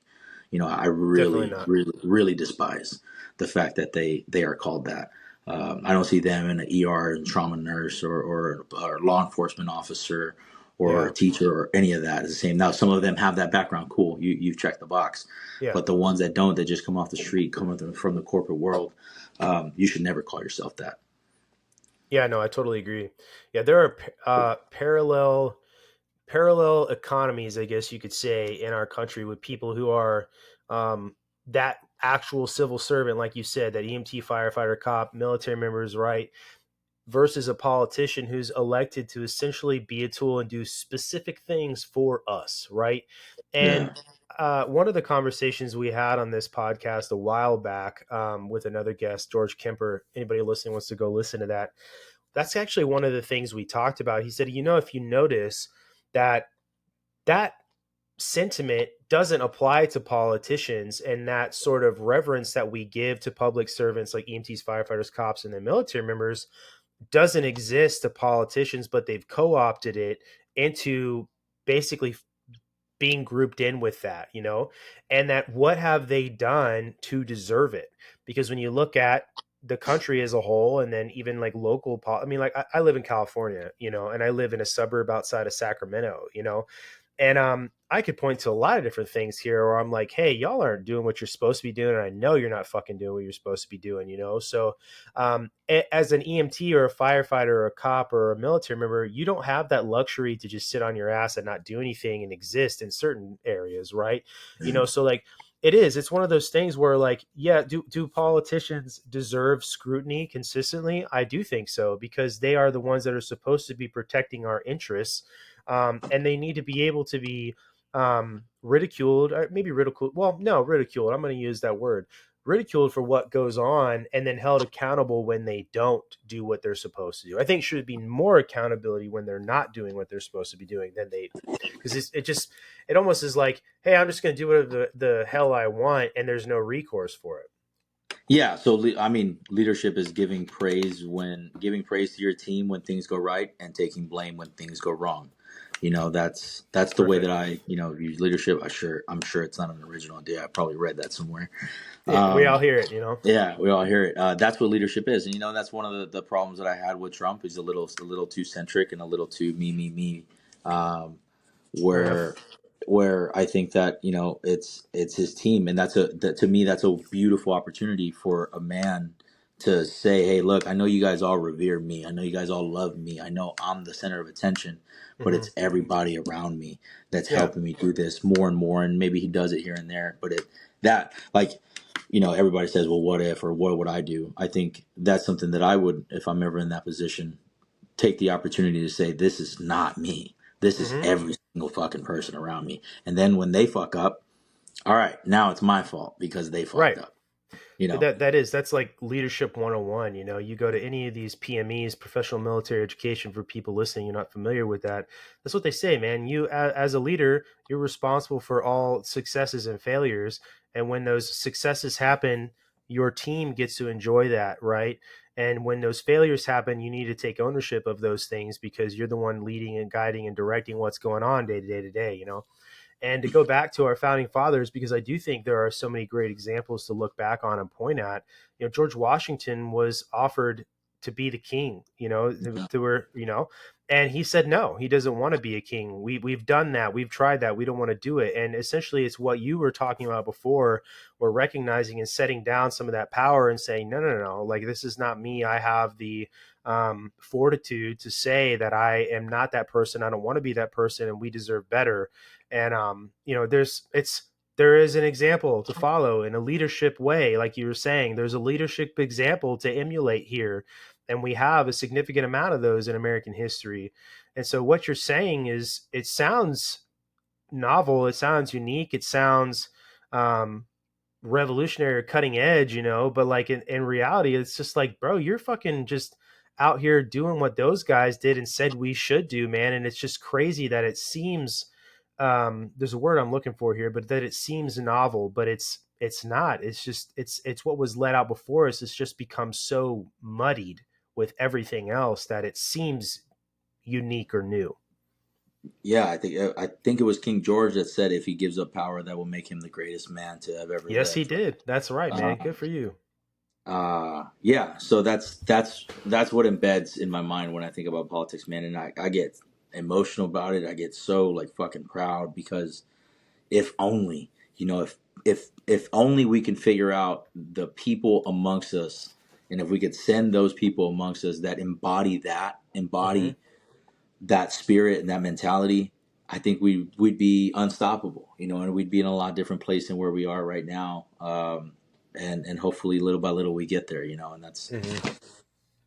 I Definitely really not. really really despise the fact that they are called that. I don't see them in an ER and trauma nurse or law enforcement officer or Yeah. a teacher or any of that is the same. Now some of them have that background. Cool, you've checked the box. Yeah. But the ones that don't, that just come off the street, come from the corporate world, you should never call yourself that. Yeah. No, I totally agree. Yeah. There are parallel economies, I guess you could say, in our country with people who are um, that actual civil servant, like you said, that EMT, firefighter, cop, military members, right? Versus a politician who's elected to essentially be a tool and do specific things for us, right? And Yeah. one of the conversations we had on this podcast a while back with another guest, George Kemper, anybody listening wants to go listen to that. That's actually one of the things we talked about. He said, if you notice that that sentiment doesn't apply to politicians, and that sort of reverence that we give to public servants like EMTs, firefighters, cops, and the military members doesn't exist to politicians, but they've co-opted it into basically being grouped in with that, and that what have they done to deserve it? Because when you look at the country as a whole, and then even like local, I mean, like I live in California, and I live in a suburb outside of Sacramento, and I could point to a lot of different things here where I'm like, hey, y'all aren't doing what you're supposed to be doing. And I know you're not fucking doing what you're supposed to be doing, So as an EMT or a firefighter or a cop or a military member, you don't have that luxury to just sit on your ass and not do anything and exist in certain areas, right? So like it's one of those things where like, yeah, do politicians deserve scrutiny consistently? I do think so, because they are the ones that are supposed to be protecting our interests. And they need to be able to be ridiculed, or maybe ridiculed. Well, no, ridiculed. I'm going to use that word, ridiculed for what goes on, and then held accountable when they don't do what they're supposed to do. I think should be more accountability when they're not doing what they're supposed to be doing than they, because it almost is like, hey, I'm just going to do whatever the hell I want, and there's no recourse for it. Yeah, so I mean, leadership is giving praise to your team when things go right, and taking blame when things go wrong. That's the way that Perfect. I use leadership. I'm sure it's not an original idea. I probably read that somewhere. Yeah, we all Um, hear it, yeah, we all hear it. That's what leadership is, and that's one of the problems that I had with Trump. He's a little too centric and a little too me. Um, Yeah. where I think that it's his team, and to me that's a beautiful opportunity for a man to say, hey, look, I know you guys all revere me, I know you guys all love me, I know I'm the center of attention, but Hmm. it's everybody around me that's Yeah. helping me do this more and more. And maybe he does it here and there, but that like everybody says, well, what if, or what would I do? I think that's something that I would, if I'm ever in that position, take the opportunity to say, this is not me. This is Hmm. every single fucking person around me. And then when they fuck up, all right, now it's my fault because they fucked Right. up. You know? That's like leadership 101. You go to any of these PMEs, professional military education, for people listening, you're not familiar with that. That's what they say, man. You, as a leader, you're responsible for all successes and failures. And when those successes happen, your team gets to enjoy that, right? And when those failures happen, you need to take ownership of those things, because you're the one leading and guiding and directing what's going on day to day to day. And to go back to our founding fathers, because I do think there are so many great examples to look back on and point at. George Washington was offered to be the king, and he said no, he doesn't want to be a king. We've done that, we've tried that, we don't want to do it. And essentially, it's what you were talking about before. We're recognizing and setting down some of that power and saying, no, no, no, like, this is not me. I have the fortitude to say that I am not that person. I don't want to be that person, and we deserve better. And there is an example to follow in a leadership way. Like you were saying, there's a leadership example to emulate here, and we have a significant amount of those in American history. And so what you're saying is, it sounds novel, it sounds unique, it sounds um revolutionary or cutting edge, but like in reality, it's just like, bro, you're fucking just out here doing what those guys did and said we should do, man. And it's just crazy that it seems, there's a word I'm looking for here, but that it seems novel, but it's not. It's just it's what was let out before us. It's just become so muddied with everything else that it seems unique or new. Yeah, I think it was King George that said, if he gives up power, that will make him the greatest man to have ever Yes, he lived. did. That's right, Uh, man. Good for you. yeah, so that's what embeds in my mind when I think about politics, man. And I get emotional about it. I get so like fucking proud, because if only, if only we can figure out the people amongst us, and if we could send those people amongst us that Hmm. embody that spirit and that mentality, I think we'd be unstoppable, and we'd be in a lot different place than where we are right now. And hopefully, little by little, we get there, and that's, Hmm.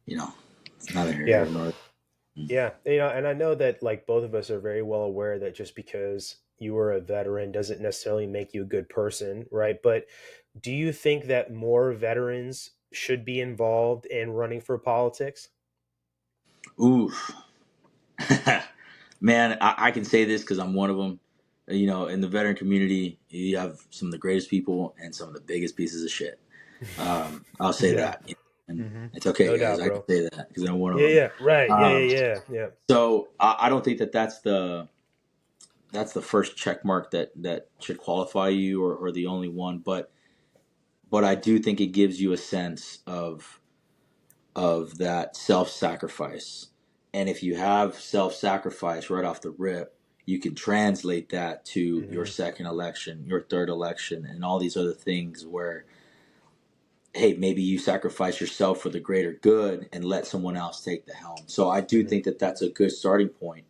you know it's neither Yeah. here nor. Yeah, and I know that like both of us are very well aware that just because you were a veteran doesn't necessarily make you a good person, right? But do you think that more veterans should be involved in running for politics? Oof. Man, I can say this because I'm one of them. you know, in the veteran community, you have some of the greatest people and some of the biggest pieces of shit. I'll say Yeah. that, you know, and Hmm. it's okay, No guys. doubt, I can bro. say that because I'm one of Yeah, them. yeah, right. Yeah, Um, yeah, yeah, yeah. so I don't think that that's the first check mark that should qualify you, or the only one, but I do think it gives you a sense of that self-sacrifice. And if you have self-sacrifice right off the rip, you can translate that to your Hmm. second election, your third election, and all these other things where, hey, maybe you sacrifice yourself for the greater good and let someone else take the helm. So I do Hmm. think that that's a good starting point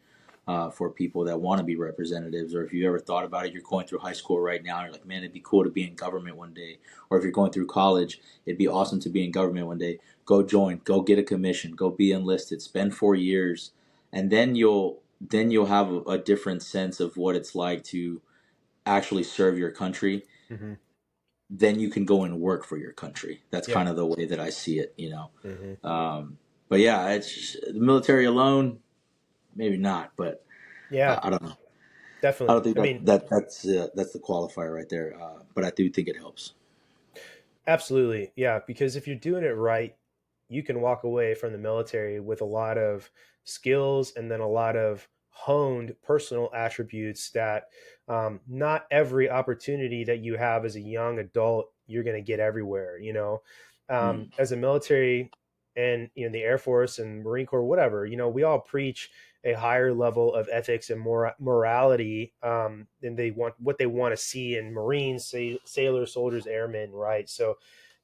for people that want to be representatives. Or if you ever thought about it, you're going through high school right now, and you're like, man, it'd be cool to be in government one day. Or if you're going through college, it'd be awesome to be in government one day. Go join, go get a commission, go be enlisted, spend 4 years, and then you'll have a different sense of what it's like to actually serve your country. Hmm. Then you can go and work for your country. That's Yeah. kind of the way that I see it, you know. Hmm. But yeah, it's the military alone, maybe not, but Yeah, I don't know. I definitely. don't think I mean, that's the qualifier right there. But I do think it helps. absolutely. Yeah, because if you're doing it right, you can walk away from the military with a lot of skills and then a lot of honed personal attributes that not every opportunity that you have as a young adult you're going to get everywhere. Mm. As a military and the Air Force and Marine Corps, whatever, we all preach a higher level of ethics and morality than they want what they want to see in Marines, sailors, soldiers, airmen, right? So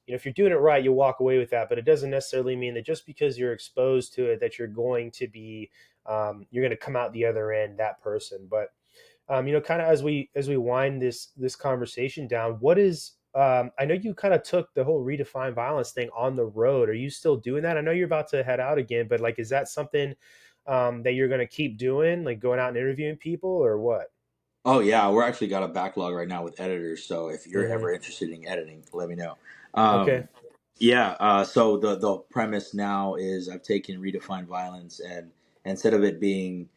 if you're doing it right, you'll walk away with that. But it doesn't necessarily mean that just because you're exposed to it, that you're going to be, you're going to come out the other end that person. But kind of as we wind this conversation down, what is I know you kind of took the whole redefine violence thing on the road. Are you still doing that? I know you're about to head out again, but like, is that something that you're going to keep doing, like going out and interviewing people, or what? Oh yeah, we're actually got a backlog right now with editors. So if you're Hmm. ever interested in editing, let me know. Okay. Um, yeah. So the premise now is I've taken Redefine Violence, and instead of it being,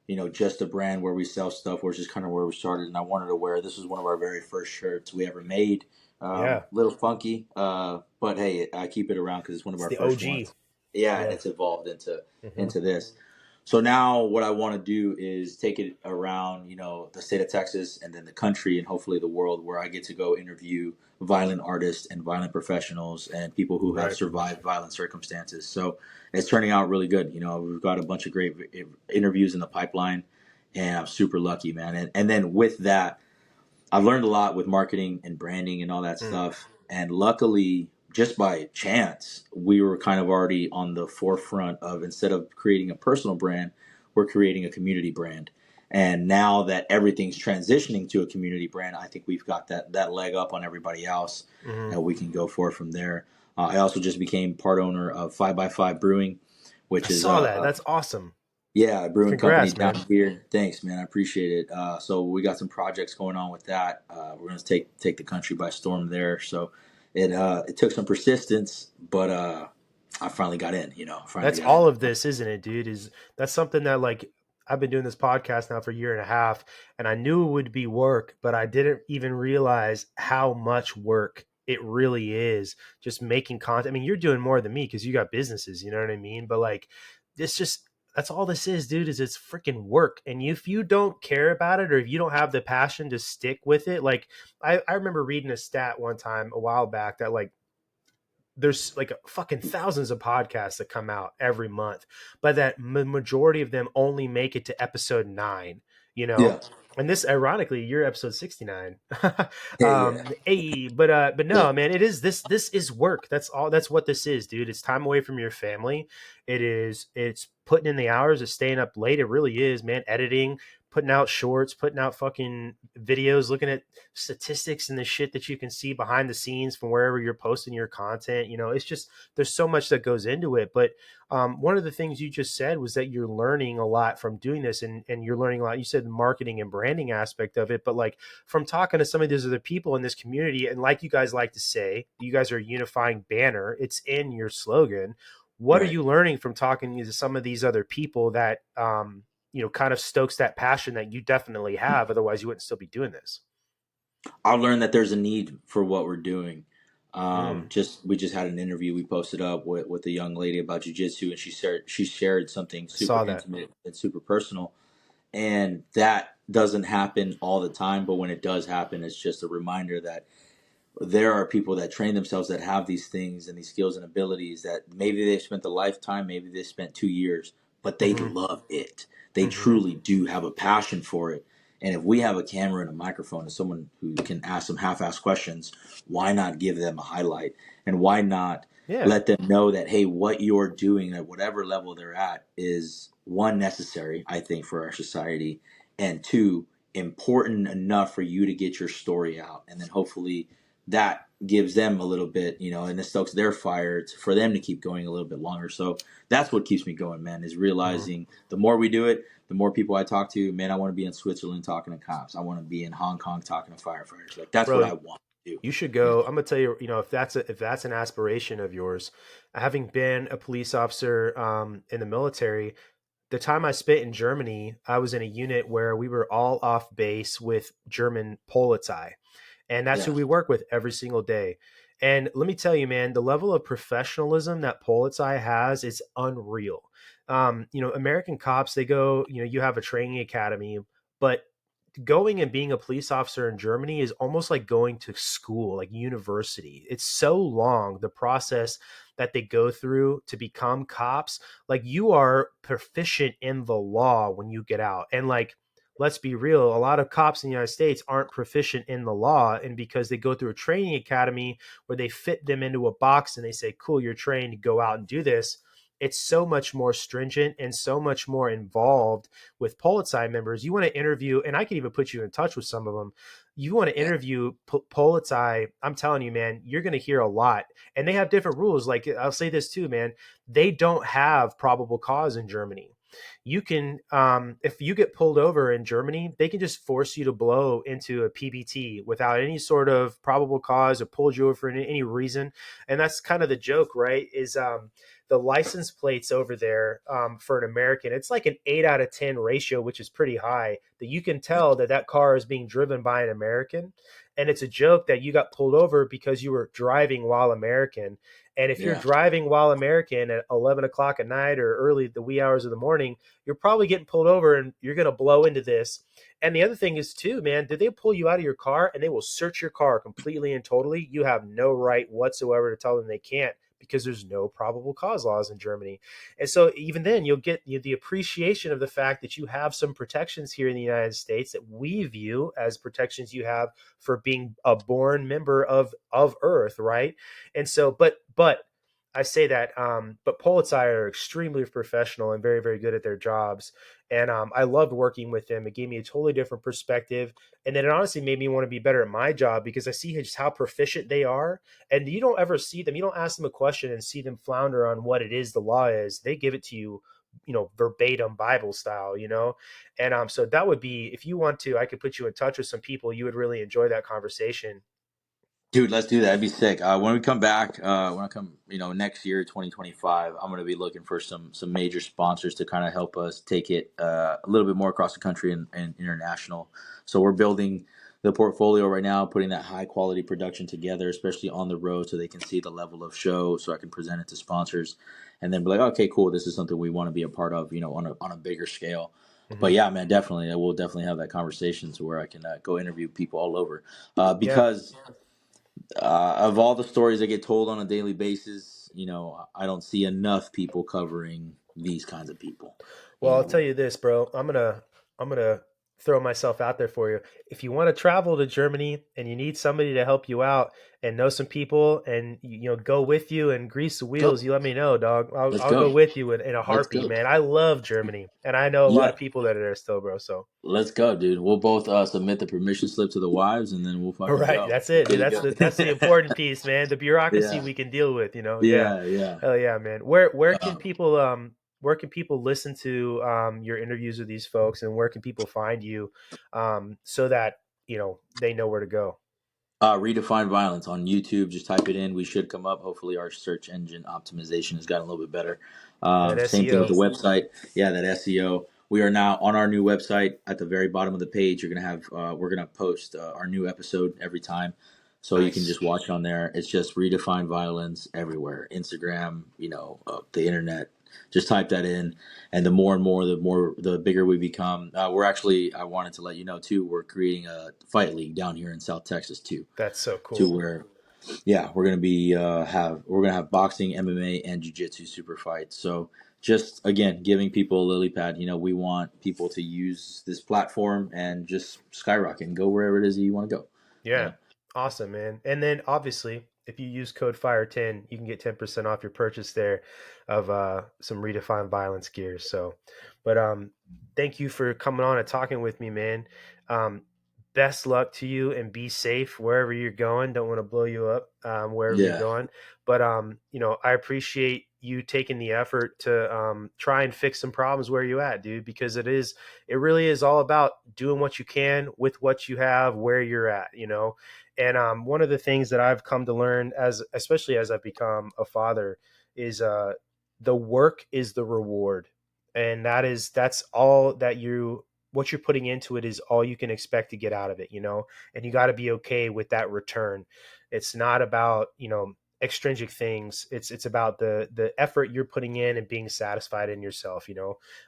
you know, just a brand where we sell stuff, which is kind of where we started, and I wanted to wear. This was one of our very first shirts we ever made. Yeah, Little funky, but hey, I keep it around because it's one of it's our the first OG. ones. Yeah, and Yeah. it's evolved into Hmm. into this. So now what I want to do is take it around, you know, the state of Texas and then the country and hopefully the world, where I get to go interview violent artists and violent professionals and people who have Right. survived violent circumstances. So it's turning out really good. You know, we've got a bunch of great interviews in the pipeline, and I'm super lucky, man. And then with that, I've learned a lot with marketing and branding and all that Mm. stuff. And luckily, just by chance, we were kind of already on the forefront of, instead of creating a personal brand, we're creating a community brand. And now that everything's transitioning to a community brand, I think we've got that leg up on everybody else, Hmm. and we can go forward from there. I also just became part owner of 5x5 Brewing, I which is saw that. That's awesome. yeah, a brewing company Congrats, down man. here. Thanks, man. I appreciate it. So we got some projects going on with that. We're gonna take the country by storm there. So it took some persistence, but I finally got in. You know, finally That's got in. all of this, isn't it, dude? Is that's something that, like, I've been doing this podcast now for a year and a half, and I knew it would be work, but I didn't even realize how much work it really is just making content. I mean, you're doing more than me because you got businesses, you know what I mean? But like, it's just that's all this is, dude, is it's freaking work. And if you don't care about it, or if you don't have the passion to stick with it, like I remember reading a stat one time a while back that, like, there's like fucking thousands of podcasts that come out every month, but that majority of them only make it to episode 9, you know. Yeah. And this, ironically, you're episode 69. Hey, yeah. Hey, but no, man, it is this is work. That's all. That's what this is, dude. It's time away from your family. It's putting in the hours, it's staying up late. It really is, man. Editing, putting out shorts, putting out fucking videos, looking at statistics and the shit that you can see behind the scenes from wherever you're posting your content. It's just, there's so much that goes into it. But one of the things you just said was that you're learning a lot from doing this, and you're learning a lot. You said the marketing and branding aspect of it, but like, from talking to some of these other people in this community, and like you guys like to say, you guys are a unifying banner. It's in your slogan. What are Right. you learning from talking to some of these other people that kind of stokes that passion that you definitely have. Otherwise, you wouldn't still be doing this. I learned that there's a need for what we're doing. Mm, We just had an interview we posted up with a young lady about jujitsu, and she shared something I super saw that. intimate and super personal, and that doesn't happen all the time. But when it does happen, it's just a reminder that there are people that train themselves that have these things and these skills and abilities that maybe they've spent a lifetime, maybe they spent 2 years, but they Hmm. love it. They Hmm. truly do have a passion for it. And if we have a camera and a microphone and someone who can ask some half-assed questions, why not give them a highlight? And why not Yeah. let them know that, hey, what you're doing at whatever level they're at is one, necessary, I think, for our society, and two, important enough for you to get your story out. And then hopefully that gives them a little bit, and it stokes their fire for them to keep going a little bit longer. So that's what keeps me going, man, is Hmm. realizing the more we do it, the more people I talk to, man, I want to be in Switzerland talking to cops. I want to be in Hong Kong talking to firefighters. Like, that's what Bro, I want to do. you should You go. know? I'm gonna tell you, if that's an aspiration of yours, having been a police officer in the military, the time I spent in Germany, I was in a unit where we were all off base with German Polizei, and that's who Yeah. we work with every single day. And let me tell you, man, the level of professionalism that Polizei has is unreal. American cops, they go, you have a training academy, but going and being a police officer in Germany is almost like going to school, like university. It's so long, the process that they go through to become cops. Like, you are proficient in the law when you get out. And like, let's be real, a lot of cops in the United States aren't proficient in the law. And because they go through a training academy where they fit them into a box and they say, cool, you're trained to go out and do this. It's so much more stringent and so much more involved with Polizei members. You want to interview, and I can even put you in touch with some of them. You want to Yeah. interview Polizei, I'm telling you, man, you're going to hear a lot. And they have different rules. Like, I'll say this too, man, they don't have probable cause in Germany. You can, if you get pulled over in Germany, they can just force you to blow into a PBT without any sort of probable cause or pulled you over for any reason. And that's kind of the joke, right? Is the license plates over there, for an American, it's like an 8 out of 10 ratio, which is pretty high, that you can tell that that car is being driven by an American. And it's a joke that you got pulled over because you were driving while American. And if you're Yeah. driving while American at 11 o'clock at night or early the wee hours of the morning, you're probably getting pulled over and you're going to blow into this. And the other thing is, too, man, did they pull you out of your car and they will search your car completely and totally? You have no right whatsoever to tell them they can't, because there's no probable cause laws in Germany. And so even then, you'll get the appreciation of the fact that you have some protections here in the United States that we view as protections you have for being a born member of Earth, right? And so, but I say that, but Polizei are extremely professional and very, very good at their jobs. And I loved working with them. It gave me a totally different perspective. And then it honestly made me want to be better at my job because I see just how proficient they are. And you don't ever see them, you don't ask them a question and see them flounder on what it is the law is. They give it to you, verbatim Bible style, And so that would be, if you want to, I could put you in touch with some people. You would really enjoy that conversation. Dude, let's do that. That'd be sick. When we come back, when I come, next year, 2025, I'm going to be looking for some major sponsors to kind of help us take it a little bit more across the country and international. So we're building the portfolio right now, putting that high quality production together, especially on the road, so they can see the level of show, so I can present it to sponsors, and then be like, okay, cool, this is something we want to be a part of, on a bigger scale. But Hmm. yeah, man, definitely, I will definitely have that conversation to where I can go interview people all over, Yeah. because of all the stories that get told on a daily basis, I don't see enough people covering these kinds of people. Well, You I'll tell know, you this, bro. I'm gonna throw myself out there for you. If you want to travel to Germany and you need somebody to help you out and know some people and go with you and grease the go. wheels, you let me know, dog. I'll, Let's I'll go go. with you in a Let's heartbeat, go. man. I love Germany, and I know a lot Yeah, of people that are there still, bro. So, let's go, dude. We'll both submit the permission slip to the wives, and then we'll all fucking right, go. that's We'll it, dude. get That's it the important piece, man. The bureaucracy yeah, we can deal with, Yeah. yeah, yeah. Hell yeah, man. Where can Um, people listen to your interviews with these folks, and where can people find you, so that they know where to go? Redefine violence on YouTube. Just type it in. We should come up. Hopefully, our search engine optimization has gotten a little bit better. That Same thing with the SEO. website. Yeah, that SEO. We are now on our new website. At the very bottom of the page, you're gonna have we're gonna post our new episode every time, so you can Nice. just watch it on there. It's just Redefine Violence everywhere. Instagram, the internet. Just type that in, and the bigger we become. We're actually, I wanted to let you know too, we're creating a fight league down here in South Texas too, That's so to cool. where yeah, we're gonna have boxing, MMA, and jiu-jitsu super fights. So just again, giving people a lily pad. We want people to use this platform and just skyrocket and go wherever it is that you want to go. You Yeah. know. Awesome, man. And then obviously, if you use code FIRE10, you can get 10% off your purchase there of some redefined violence gear. So, but thank you for coming on and talking with me, man. Um best luck to you and be safe wherever you're going. Don't want to blow you up wherever you're Yeah, going. But I appreciate you taking the effort to try and fix some problems where you at, dude, because it really is all about doing what you can with what you have where you're at. And one of the things that I've come to learn, especially as I've become a father, is the work is the reward, and that's all that what you're putting into it is all you can expect to get out of it. And you got to be okay with that return. It's not about extrinsic things. It's about the effort you're putting in and being satisfied in yourself.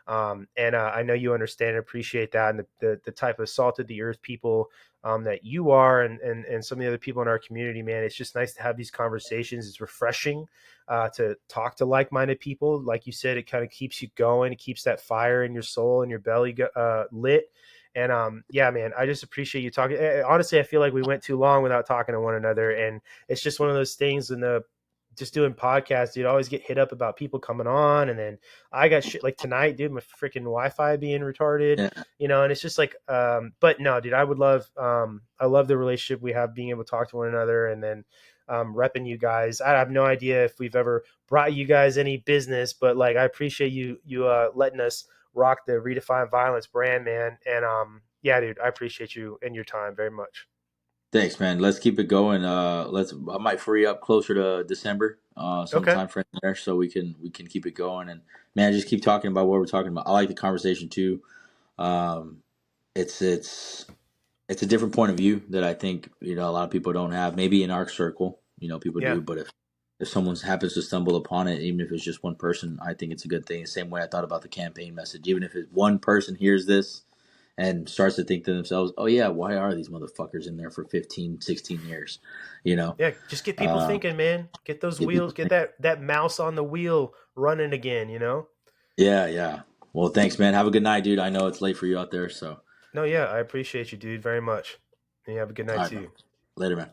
And I know you understand and appreciate that, and the type of salt of the earth people that you are, and some of the other people in our community, man. It's just nice to have these conversations. It's refreshing to talk to like-minded people. Like you said, it kind of keeps you going. It keeps that fire in your soul and your belly lit. And yeah, man, I just appreciate you talking. Honestly, I feel like we went too long without talking to one another, and it's just one of those things in the just doing podcasts, you'd always get hit up about people coming on, and then I got shit like tonight, dude, my freaking Wi-Fi being retarded, yeah, and it's just like, but no, dude, I love the relationship we have, being able to talk to one another, and then repping you guys. I have no idea if we've ever brought you guys any business, but like, I appreciate you letting us rock the Redefine Violence brand, man. And yeah, dude, I appreciate you and your time very much. thanks, man. Let's keep it going. I might free up closer to December, Okay. sometime from there, so we can keep it going. And man, just keep talking about what we're talking about. I like the conversation too. Um, it's it's a different point of view that I think a lot of people don't have. Maybe in our circle, people Yeah. do, but if someone happens to stumble upon it, even if it's just one person, I think it's a good thing. The same way I thought about the campaign message. Even if one person hears this and starts to think to themselves, "Oh yeah, why are these motherfuckers in there for 15, 16 years?" You know, Yeah, just get people uh, thinking, man. Get those get wheels, people get thinking. that mouse on the wheel running again. Yeah, yeah. Well, thanks, man. Have a good night, dude. I know it's late for you out there, so No, yeah, I appreciate you, dude, very much. And you have a good all night right, man. too. Later, man.